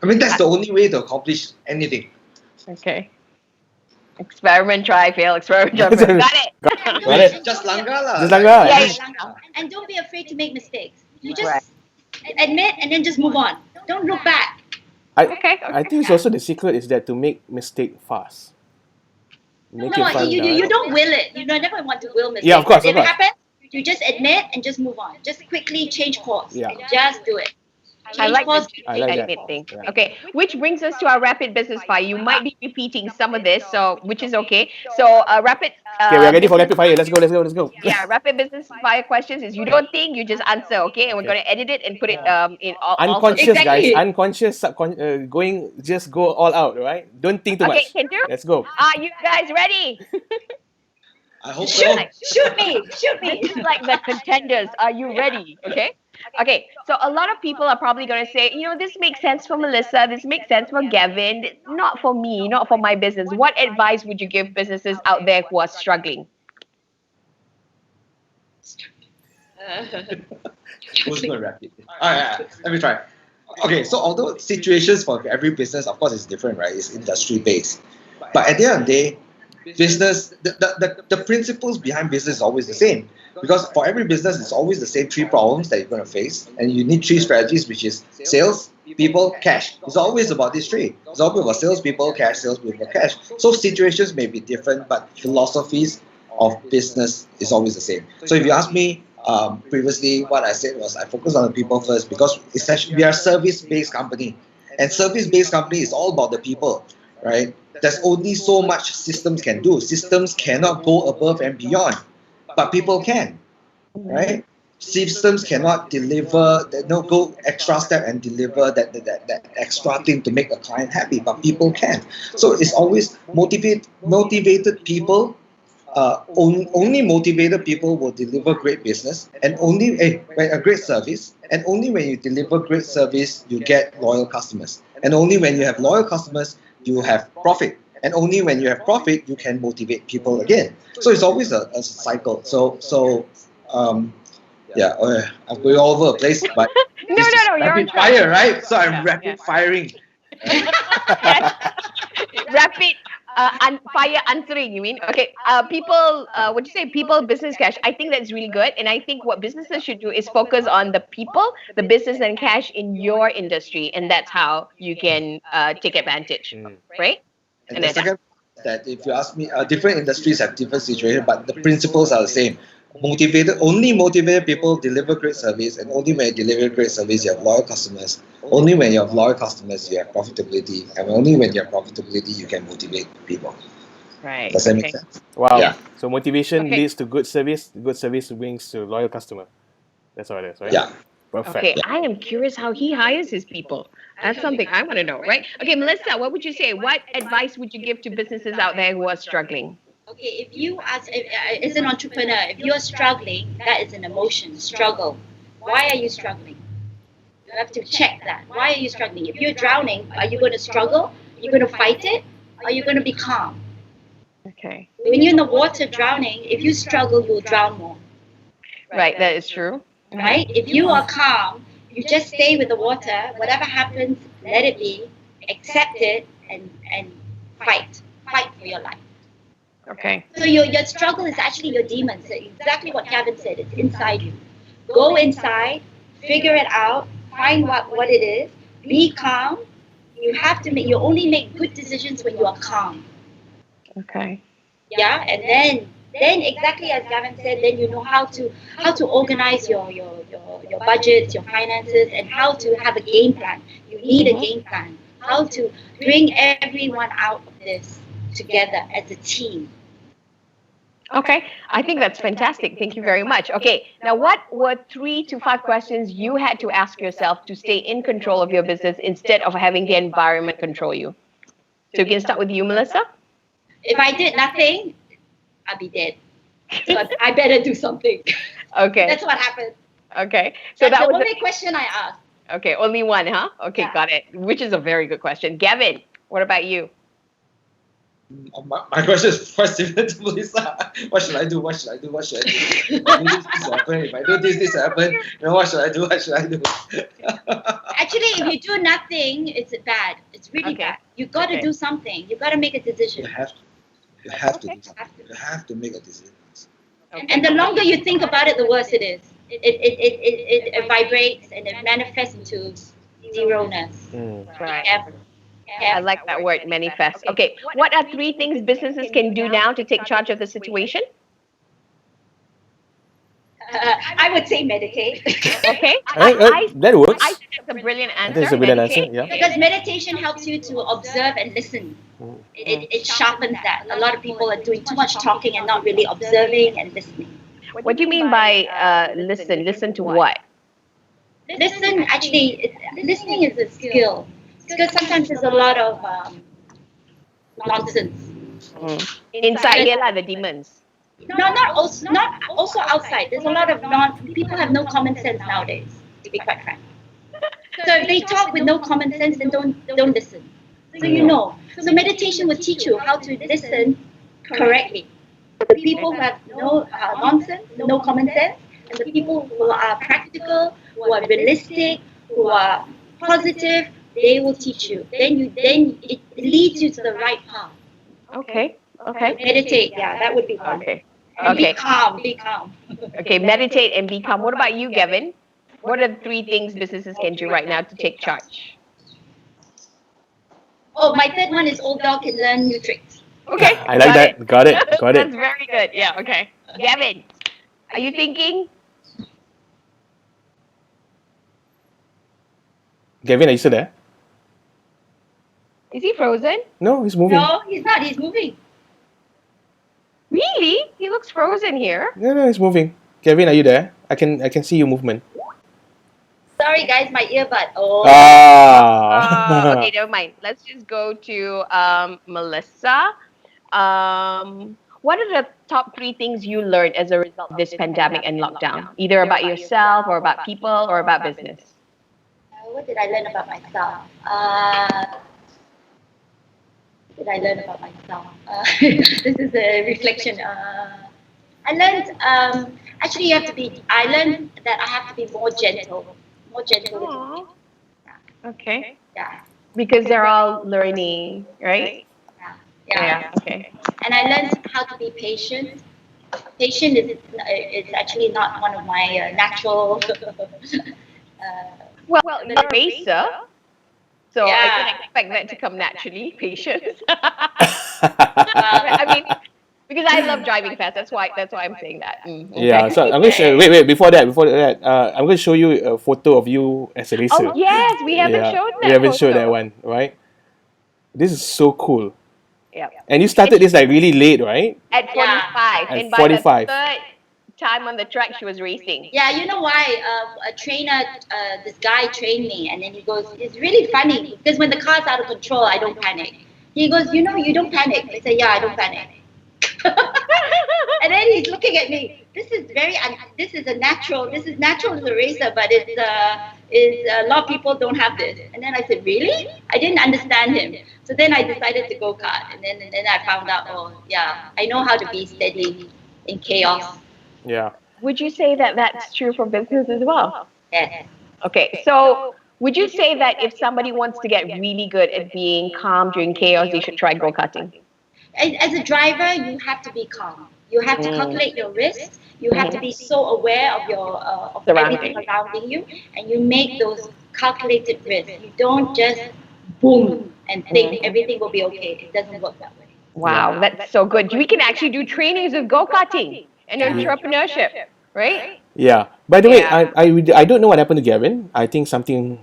S7: I mean, that's the only way to accomplish anything.
S6: Okay. Experiment, try, fail. Experiment, try, fail. Got it.
S5: Got it.
S7: Just langgar lah.
S5: Just langgar.
S6: Yeah.
S8: And don't be afraid to make mistakes. You just admit and then just move on. Don't look back.
S5: I think it's also the secret is that to make mistake fast.
S8: You don't will it. You never want to will mistakes.
S5: Yeah, of course.
S8: If it happens, you just admit and just move on. Just quickly change course.
S5: Yeah.
S8: Just do it.
S6: I like
S8: course.
S5: I like that.
S6: admit thing.
S5: Yeah.
S6: Okay, which brings us to our rapid business fire. You might be repeating some of this, which is okay. So rapid.
S5: Okay, we are ready for rapid fire. Let's go.
S6: Yeah, rapid business fire questions is you don't think, you just answer, okay? And we're going to edit it and put it in all.
S5: Unconscious,
S6: Exactly.
S5: guys. Unconscious, just go all out, right? Don't think too much.
S6: Okay, can do?
S5: Let's go.
S6: Are you guys ready?
S7: I hope so.
S8: Shoot me.
S6: This is like the contenders. Are you ready? Okay. So a lot of people are probably going to say, this makes sense for Melissa. This makes sense for Gavin. Not for me, not for my business. What advice would you give businesses out there who are struggling?
S7: Who's going to wrap it? All right, let me try. Okay, so although situations for every business, of course, is different, right? It's industry based. But at the end of the day, business, the principles behind business is always the same. Because for every business, it's always the same 3 problems that you're going to face. And you need 3 strategies, which is sales, people, cash. It's always about these 3. It's always about salespeople, cash, cash. So situations may be different, but philosophies of business is always the same. So if you ask me, previously, what I said was I focus on the people first because essentially we are a service-based company. And service-based company is all about the people, right? There's only so much systems can do. Systems cannot go above and beyond, but people can, right? Systems cannot deliver, go extra step and deliver that extra thing to make a client happy, but people can. So it's always motivated people. Only motivated people will deliver great business and only a great service. And only when you deliver great service, you get loyal customers. And only when you have loyal customers, you have profit. And only when you have profit, you can motivate people again. So it's always a cycle. I'm going all over the place, but
S6: No, you're
S7: rapid fire, right? So I'm rapid firing.
S6: Rapid fire answering, you mean? Okay. People, what you say? People, business, cash. I think that's really good. And I think what businesses should do is focus on the people, the business, and cash in your industry. And that's how you can take advantage, right?
S7: And the second, that if you ask me, different industries have different situations, but the principles are the same. Only motivated people deliver great service, and only when you deliver great service, you have loyal customers. Only when you have loyal customers, you have profitability, and only when you have profitability, you can motivate people.
S6: Right.
S7: Does that make sense?
S5: Wow.
S7: Yeah.
S5: So motivation leads to good service brings to loyal customer. That's all it is, right?
S7: Yeah.
S5: Perfect.
S6: Okay, I am curious how he hires his people. That's something I want to know, right? Okay, Melissa, what would you say? What advice would you give to businesses out there who are struggling?
S8: Okay, if you as an entrepreneur, if you're struggling, that is an emotion, struggle. Why are you struggling? You have to check that. Why are you struggling? If you're drowning, are you going to struggle? Are you going to fight it? Or are you going to be calm?
S6: Okay.
S8: When you're in the water drowning, if you struggle, you'll drown more.
S6: Right, that is true.
S8: Right? If you are calm, you just stay with the water. Whatever happens, let it be. Accept it and fight. Fight for your life.
S6: Okay.
S8: So your struggle is actually your demons. Exactly what Gavin said. It's inside you. Go inside, figure it out, find what it is. Be calm. You only make good decisions when you are calm.
S6: Okay.
S8: Yeah, and then exactly as Gavin said, then you know how to organize your budgets, your finances, and how to have a game plan. You need a game plan. How to bring everyone out of this together as a team.
S6: Okay, I think that's fantastic. Thank you very much. Okay, now what were 3 to 5 questions you had to ask yourself to stay in control of your business instead of having the environment control you? So we can start with you, Melissa.
S8: If I did nothing, I'd be dead. So I better do something.
S6: Okay.
S8: That's what happened.
S6: Okay. So
S8: That's
S6: that
S8: the
S6: was
S8: only question I asked.
S6: Okay, only one, huh? Okay,
S8: Yeah.
S6: got it. Which is a very good question. Gavin, what about you?
S7: My question is quite similar to Melissa. What should I do? What should I do? What should I do? If I do this happen. If I do this happen. What should I do? What should I do?
S8: Actually, if you do nothing, it's bad. It's really bad. You got to do something. You got to make a decision.
S7: You have to do something. You have to make a decision.
S6: Okay.
S8: And the longer you think about it, the worse it is. It vibrates and it manifests into zero-ness.
S6: Right.
S8: Careful.
S6: I like that word, manifest. Okay, what are 3 things businesses can do now to take charge of the situation?
S8: I would say meditate.
S6: Okay.
S5: That works.
S6: I think it's a brilliant answer.
S5: I think it's a brilliant answer,
S6: Meditate.
S5: yeah.
S8: Because meditation helps you to observe and listen. It sharpens that. A lot of people are doing too much talking and not really observing and listening.
S6: What do you mean by listen? Listen to what?
S8: Listening is a skill. Because sometimes there's a lot of nonsense.
S6: Inside here are the demons.
S8: No, not also outside. There's a lot of people have no common sense nowadays, to be quite frank. So if they talk with no common sense, then don't listen. So you know. So meditation will teach you how to listen correctly. The people who have no nonsense, no common sense, and the people who are practical, who are realistic, who are positive, they will teach you. Then it leads you to the right path.
S6: Okay. Okay.
S8: Meditate, yeah, that would be one.
S6: Okay.
S8: And
S6: Okay.
S8: Be calm.
S6: Okay. Meditate and be calm. What about you, Gavin? What are the 3 things businesses can do right now to take charge?
S8: Oh, my third one is old dog can learn new tricks.
S6: Okay.
S5: I like that. Got it.
S6: That's very good. Yeah. Okay. Gavin, are you thinking?
S5: Gavin, are you still there?
S6: Is he frozen?
S5: No, he's moving.
S8: No, he's not. He's moving.
S6: Really? He looks frozen here.
S5: No, he's moving. Gavin, are you there? I can see your movement.
S8: Sorry, guys, my earbud. Oh.
S6: Okay, never mind. Let's just go to Melissa. What are the top 3 things you learned as a result of this pandemic and lockdown? Either about yourself or about people or about business?
S8: What did I learn about myself? What did I learn about myself? This is a reflection. I learned, actually, I learned that I have to be more gentle with people.
S6: Okay.
S8: Yeah.
S6: Because they're all learning, right?
S8: Yeah.
S6: Okay.
S8: And I learned how to be patient. Patient is actually not one of my natural.
S6: Well, you're a racer, so
S8: Yeah.
S6: I can expect that to come naturally. Patience. I mean, because I love driving fast. That's why I'm saying that. Okay.
S5: Yeah, so I'm going to show. Wait. Before that, I'm going to show you a photo of you as a racer.
S6: Oh yes, we haven't shown that.
S5: We haven't showed
S6: photo.
S5: that one, right? This is so cool.
S6: Yeah.
S5: And you started this like really late, right?
S6: At 45,
S5: At
S6: and by
S5: 45.
S6: the 3rd time on the track, she was racing.
S8: Yeah, you know why? A trainer, this guy trained me, and then he goes, it's really funny because when the car's out of control, I don't panic. He goes, you know, you don't panic. I say, yeah, I don't panic. And then he's looking at me. This is natural as a racer, but it's a lot of people don't have this. And then I said, really? I didn't understand him. So then I decided to go-kart, and then I found out, oh yeah, I know how to be steady in chaos.
S5: Yeah.
S6: Would you say that that's true for business as well?
S8: Yes.
S6: Okay, so would you say that if somebody wants to get really good at being calm during chaos, they should try go-karting?
S8: As a driver, you have to be calm. You have to calculate your risks. You have to be so aware of your of everything surrounding you, and you make those calculated risks. You don't just boom and think everything will be okay. It doesn't work that way.
S6: Wow, that's so good. We can actually do trainings of go-karting and entrepreneurship, right?
S5: Yeah. By the way, I don't know what happened to Gavin. I think something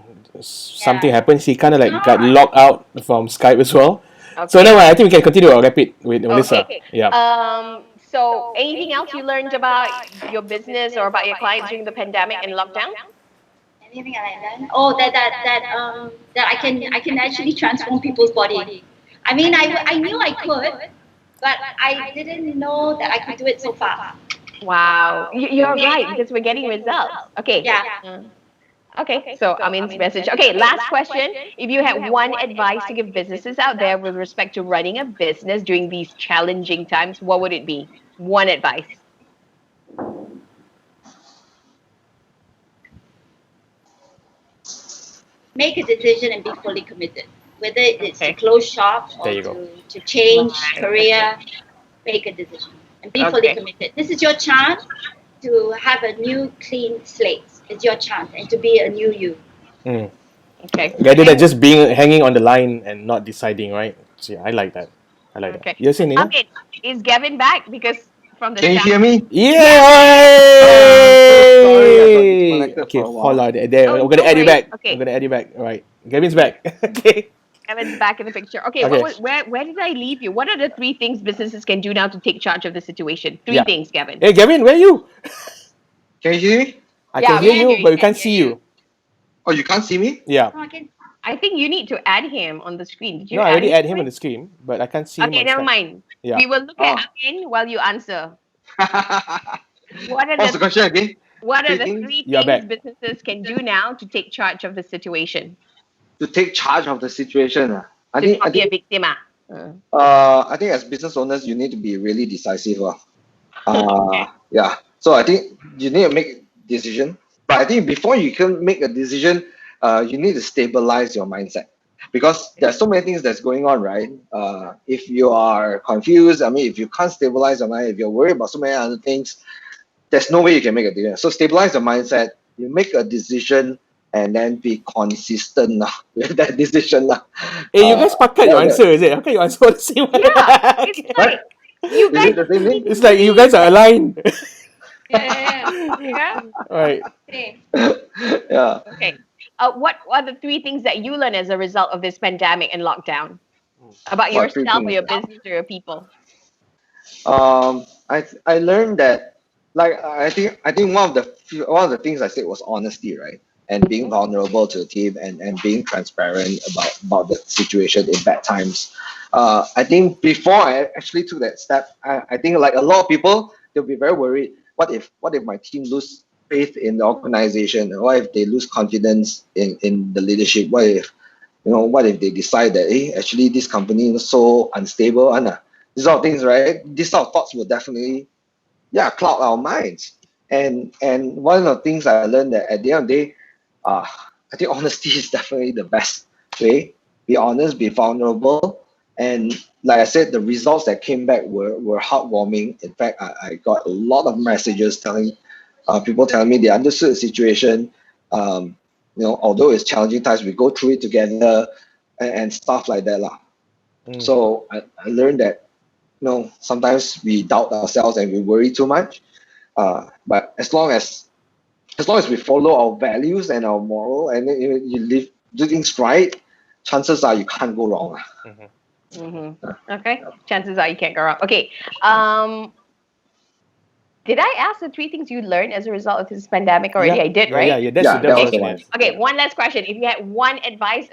S5: happened. He kind of like got locked out from Skype as well.
S6: Okay.
S5: So now I think we can continue our rapid with Melissa.
S6: Okay.
S5: Yeah.
S6: So anything else you learned about your business or about your clients during the pandemic and lockdown?
S8: Anything that I learned? Oh, that I can actually transform people's body. I mean, I knew I could, but I didn't know that I could do it so fast.
S6: Wow, you're right, because we're getting results. Okay.
S8: Yeah.
S6: Okay, so Amien's message. Okay, last question. If you had one advice to give businesses out there with respect to running a business during these challenging times, what would it be? One advice.
S8: Make a decision and be fully committed. Whether it's to close shop or to change career, make a decision and be fully committed. This is your chance to have a new clean slate. It's your chance and to be a new you.
S6: Okay.
S5: Rather than just hanging on the line and not deciding, right? So yeah, I like that.
S6: Okay.
S5: You're saying, Nina?
S6: Okay. Is Gavin back? Because from the
S7: Can you hear me?
S5: Yay! Okay, hold on. There, I'm gonna add you back.
S6: Okay.
S5: I'm gonna add you back. All right, Gavin's back. Okay.
S6: Gavin's back in the picture. Okay. Where did I leave you? What are the 3 things businesses can do now to take charge of the situation? 3 things, Gavin.
S5: Hey, Gavin, where are you?
S7: Can you hear me?
S5: I can hear you, but we can't see you.
S7: Oh, you can't see me?
S5: Yeah.
S6: I think you need to add him on the screen. Did you
S5: already add him on the screen, but I can't see him.
S6: Okay, never mind.
S5: Yeah.
S6: We will look at Amien while you answer. What are
S7: What's the
S6: the
S7: question again?
S6: What are
S7: Three
S6: the
S7: things?
S6: three
S5: You're
S6: things
S5: back.
S6: businesses can do now to take charge of the situation?
S7: To take charge of the situation. I
S6: To
S7: think
S6: not be a victim.
S7: I think as business owners you need to be really decisive.
S6: Okay.
S7: Yeah. So I think you need to make a decision. But I think before you can make a decision, you need to stabilize your mindset. Because there's so many things that's going on, right? If you are confused, I mean, if you can't stabilize your mind, if you're worried about so many other things, there's no way you can make a decision. So stabilize your mindset. You make a decision and then be consistent with that decision.
S5: Hey, you guys pakat your
S7: Yeah,
S5: answer, is it? How can you answer all the same?
S6: Yeah, it's like you
S7: Is
S6: guys.
S7: it the same thing?
S5: It's like you guys are aligned.
S6: Yeah.
S5: Right.
S8: Same.
S7: Yeah.
S6: Okay. What are the three things that you learn as a result of this pandemic and lockdown about
S7: What three
S6: yourself or
S7: things?
S6: your business or your people?
S7: I learned that, like, I think one of the things I said was honesty, right? And being vulnerable to the team, and being transparent about the situation in bad times. I think before I actually took that step, I think like a lot of people, they'll be very worried. What if my team lose faith in the organization? What if they lose confidence in the leadership? What if they decide that, hey, actually this company is so unstable, and these sort of things, right? These sort of thoughts will definitely, cloud our minds. And one of the things I learned that at the end of the day, I think honesty is definitely the best way. Be honest, be vulnerable, and like I said, the results that came back were heartwarming. In fact, I got a lot of messages telling people telling me they understood the situation. Although it's challenging times, we go through it together, and stuff like that, lah. So I learned that sometimes we doubt ourselves and we worry too much. But as long as we follow our values and our moral, and then you do things right, chances are you can't go wrong.
S6: Okay. Chances are you can't go wrong. Okay. Did I ask the three things you learned as a result of this pandemic already? I did, right?
S5: Yeah, that's
S7: that was the one.
S6: Okay, one last question. If you had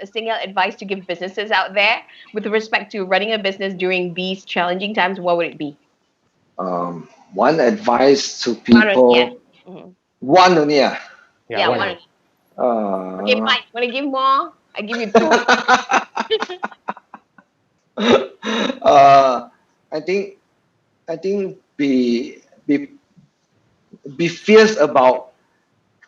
S6: a single advice to give businesses out there with respect to running a business during these challenging times, what would it be?
S7: One advice to people. One only.
S6: Yeah, one. Okay, Mike, want to give more? I give you two.
S7: I think be fierce about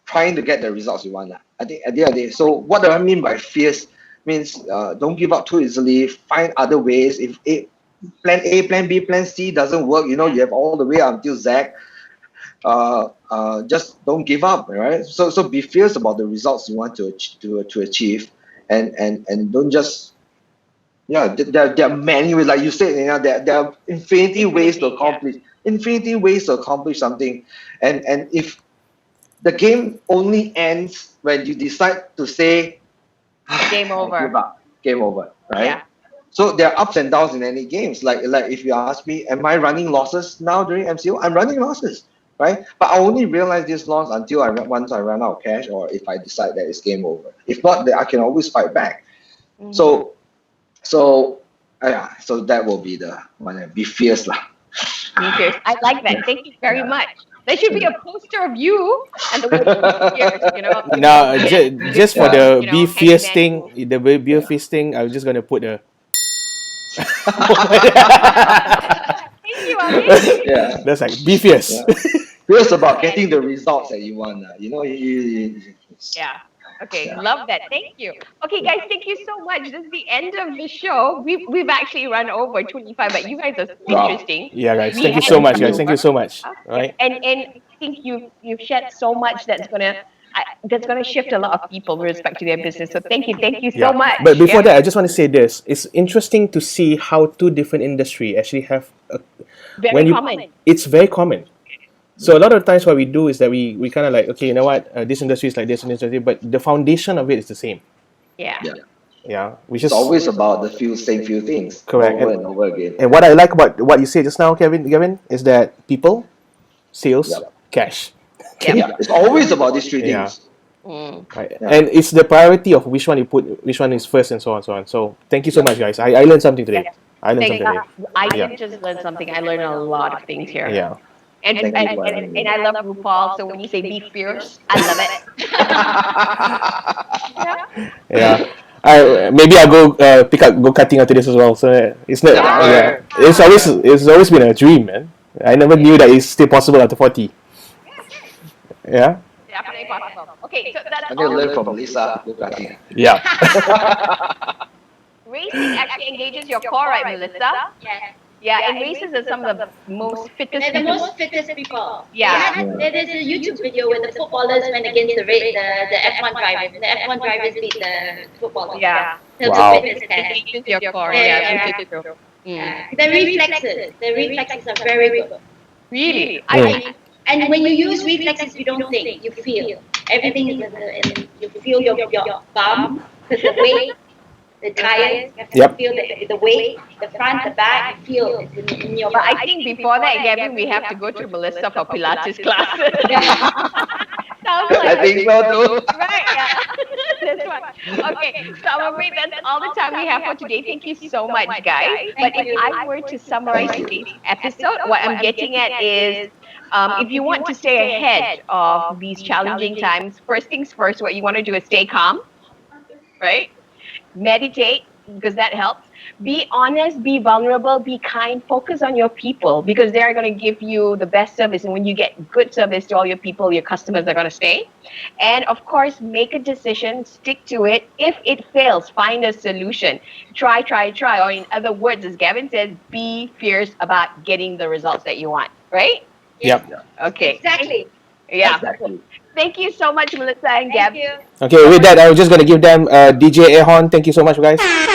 S7: trying to get the results you want. I think at the end of the day. So what do I mean by fierce? Means don't give up too easily. Find other ways. If plan A, plan B, plan C doesn't work, you have all the way until Z. Just don't give up, right? So be fierce about the results you want to achieve, and don't just. Yeah, there are many ways, like you said, there are infinity ways to accomplish something, and if the game only ends when you decide to say
S6: game over,
S7: give up, game over, right?
S6: Yeah.
S7: So there are ups and downs in any games. Like if you ask me, am I running losses now during MCO? I'm running losses, right? But I only realize this loss until once I run out of cash, or if I decide that it's game over. If not, then I can always fight back. So that will be the one. Be fierce, lah.
S6: Be fierce. I like that. Thank you very much. There should be a poster of you and the word be fierce.
S5: No, just for the be fierce
S6: hangman.
S5: thing, the be fierce thing, I'm just gonna put a.
S6: Thank you, Amien.
S7: Yeah,
S5: That's like be fierce.
S7: fierce about getting the results that you want.
S6: Yeah. Okay, love that. Thank you. Okay, guys, thank you so much. This is the end of the show. We've actually run over 25, but you guys are so interesting.
S5: Yeah, guys.
S6: We
S5: Thank you
S6: had
S5: so much,
S6: over.
S5: guys. Thank you so much. All right.
S6: And I think you've shared so much that's gonna shift a lot of people with respect to their business. So thank you so much.
S5: But before that, I just want to say this: it's interesting to see how two different industries actually have.
S6: Common.
S5: It's very common. So a lot of times what we do is that we kind of like, okay, you know what, this industry is like this industry, but the foundation of it is the same. Yeah. Which is
S7: always about the same few things.
S5: Correct.
S7: Over and over again.
S5: And what I like about what you said just now, Gavin, is that people, sales, cash.
S7: Yeah, it's always about these three things.
S5: Right. And it's the priority of which one you put, which one is first, and so on. So thank you so much, guys. I learned something today. I didn't just learn something. I learned a lot of things here. Yeah.
S6: And
S7: Thank
S6: and,
S7: you,
S6: and, and I love RuPaul, so when you say be fierce, I love it.
S5: Yeah. Maybe I'll go pick up go karting after this as well. So it's not.
S7: Yeah.
S5: It's always been a dream, man. I never knew that it's still possible after 40. Yeah.
S6: Definitely possible. Okay, so that's
S7: I'm gonna
S6: all.
S7: learn from Lisa. Go-karting.
S5: Yeah.
S6: Racing actually engages your core, right, Melissa?
S8: Yes.
S6: Yeah, and races are some of the most fittest
S8: They're the
S6: people.
S8: most fittest people.
S6: Yeah.
S8: There is a YouTube video where the footballers went against the F1 drivers. The F1 drivers beat the footballers.
S6: Yeah.
S8: The
S5: Wow.
S8: fitness test.
S6: Engages your core.
S8: Yeah,
S6: Yeah,
S8: yeah.
S6: it's true.
S8: The reflexes are very good.
S6: Really?
S8: And when you use reflexes, you don't think, you feel. Everything is you feel your bum, because the weight, the tires, you have to feel the weight, the front, the back, you feel it's in your
S6: But
S8: body.
S6: I think before that, Gavin, we have to go to Melissa for Pilates classes. Sounds like
S7: I think so too.
S6: Right, yeah. That's right. Okay, so I'm afraid that's all the time we have for today. Thank you so much, guys. But if I were to summarize today's episode, what I'm getting at is if you want to stay ahead of these challenging times, first things first, what you want to do is stay calm, right? Meditate, because that helps. Be honest, be vulnerable, be kind, focus on your people, because they're going to give you the best service. And when you get good service to all your people, your customers are going to stay. And of course, make a decision, stick to it. If it fails, find a solution. Try. Or in other words, as Gavin says, be fierce about getting the results that you want, right?
S5: Yep.
S6: Okay.
S8: Exactly.
S6: Yeah.
S8: Exactly.
S6: Thank you so much, Melissa and Gavin.
S8: You.
S5: Okay. With that, I was just gonna give them DJ Ahon. Thank you so much, guys.
S6: We should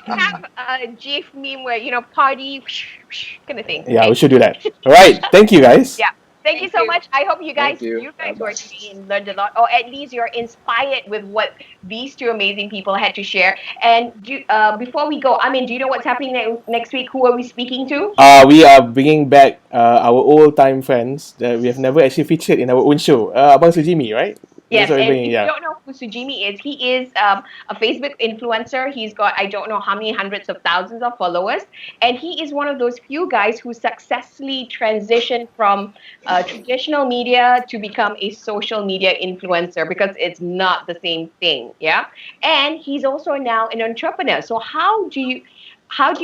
S6: have a GIF meme where, party kind of thing.
S5: Yeah,
S6: okay?
S5: we should do that. All right. Thank you, guys.
S6: Yeah. Thank you so much. I hope you guys
S7: Thank you.
S6: were today and learned a lot, or at least you're inspired with what these two amazing people had to share. And before we go, do you know what's happening next week? Who are we speaking to?
S5: We are bringing back our old-time friends that we have never actually featured in our own show. Abang Sujimi, right?
S6: Yes,
S5: That's what we're
S6: and
S5: bringing,
S6: if
S5: yeah.
S6: you don't know who Sujimi is, he is a Facebook influencer. He's got, I don't know how many hundreds of thousands of followers. And he is one of those few guys who successfully transitioned from traditional media to become a social media influencer, because it's not the same thing, yeah? And he's also now an entrepreneur. So how do you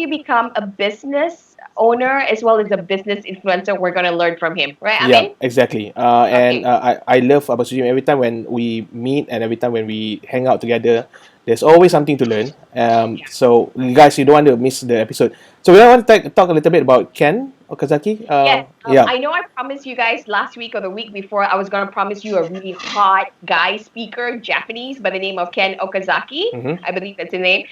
S6: become a business owner as well as a business influencer? We're going to learn from him, right, Amien?
S5: Yeah, exactly. And I love Abang Sujimi. Every time when we meet and every time when we hang out together, there's always something to learn. So, guys, you don't want to miss the episode. So, we want to talk a little bit about Ken Okazaki.
S6: Yes.
S5: Yeah.
S6: I know I promised you guys last week or the week before, I was going to promise you a really hot guy speaker, Japanese, by the name of Ken Okazaki.
S5: Mhm.
S6: I believe that's his name.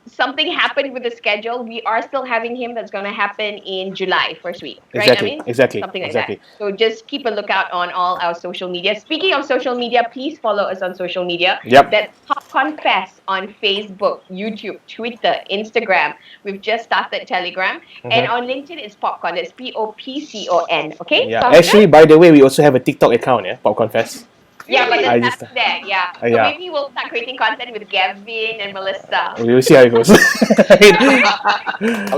S6: Something happened with the schedule. We are still having him. That's going to happen in July, first week. Right,
S5: Exactly. Exactly.
S6: Something like
S5: Exactly.
S6: that. So just keep a lookout on all our social media. Speaking of social media, please follow us on social media.
S5: Yep.
S6: That's POPCONfest on Facebook, YouTube, Twitter, Instagram. We've just started Telegram. And on LinkedIn, it's POPCON. It's POPCON. Okay?
S5: Yeah.
S6: Sounds
S5: Actually,
S6: good?
S5: by the way, we also have a TikTok account, yeah, PopConfest.
S6: Yeah, but
S5: I
S6: that's
S5: just-
S6: there. Yeah. So
S5: yeah.
S6: maybe we'll start creating content with Gavin and Melissa.
S5: We will see how it goes.
S7: I'll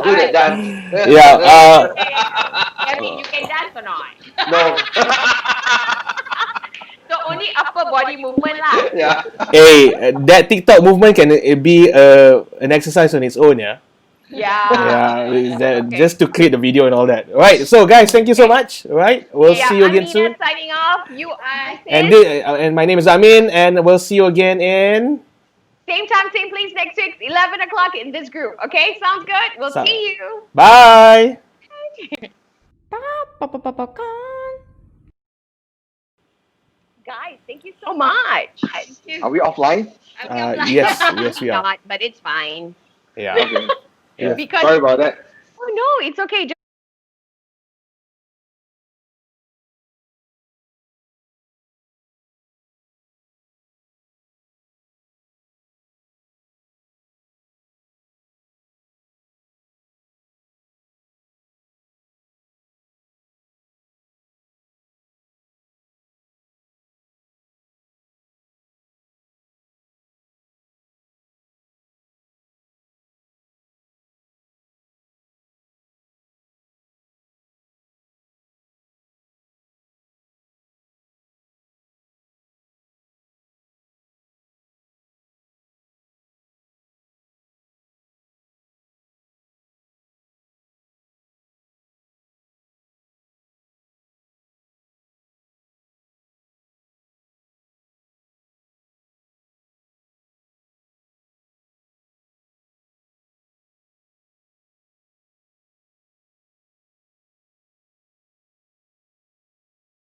S7: do that dance.
S5: Yeah.
S6: Gavin, you can dance or not?
S7: No.
S6: So only upper body movement lah.
S7: Yeah.
S5: Hey, that TikTok movement can be an exercise on its own, yeah.
S6: Yeah. Okay.
S5: Just to create the video and all that. All right. So, guys, thank you so much. All right. We'll see you again
S6: Amina
S5: soon.
S6: signing off. You are
S5: And my name is Amien, and we'll see you again in.
S6: same time, same place next week, 11 o'clock in this group. Okay, sounds good. We'll see you.
S5: Bye.
S6: Guys, thank you so much.
S7: Are we offline?
S5: Yes, we are.
S6: Not, but it's fine.
S5: Yeah.
S7: Okay. Yeah.
S6: Because
S7: Sorry about that.
S6: oh no, it's okay.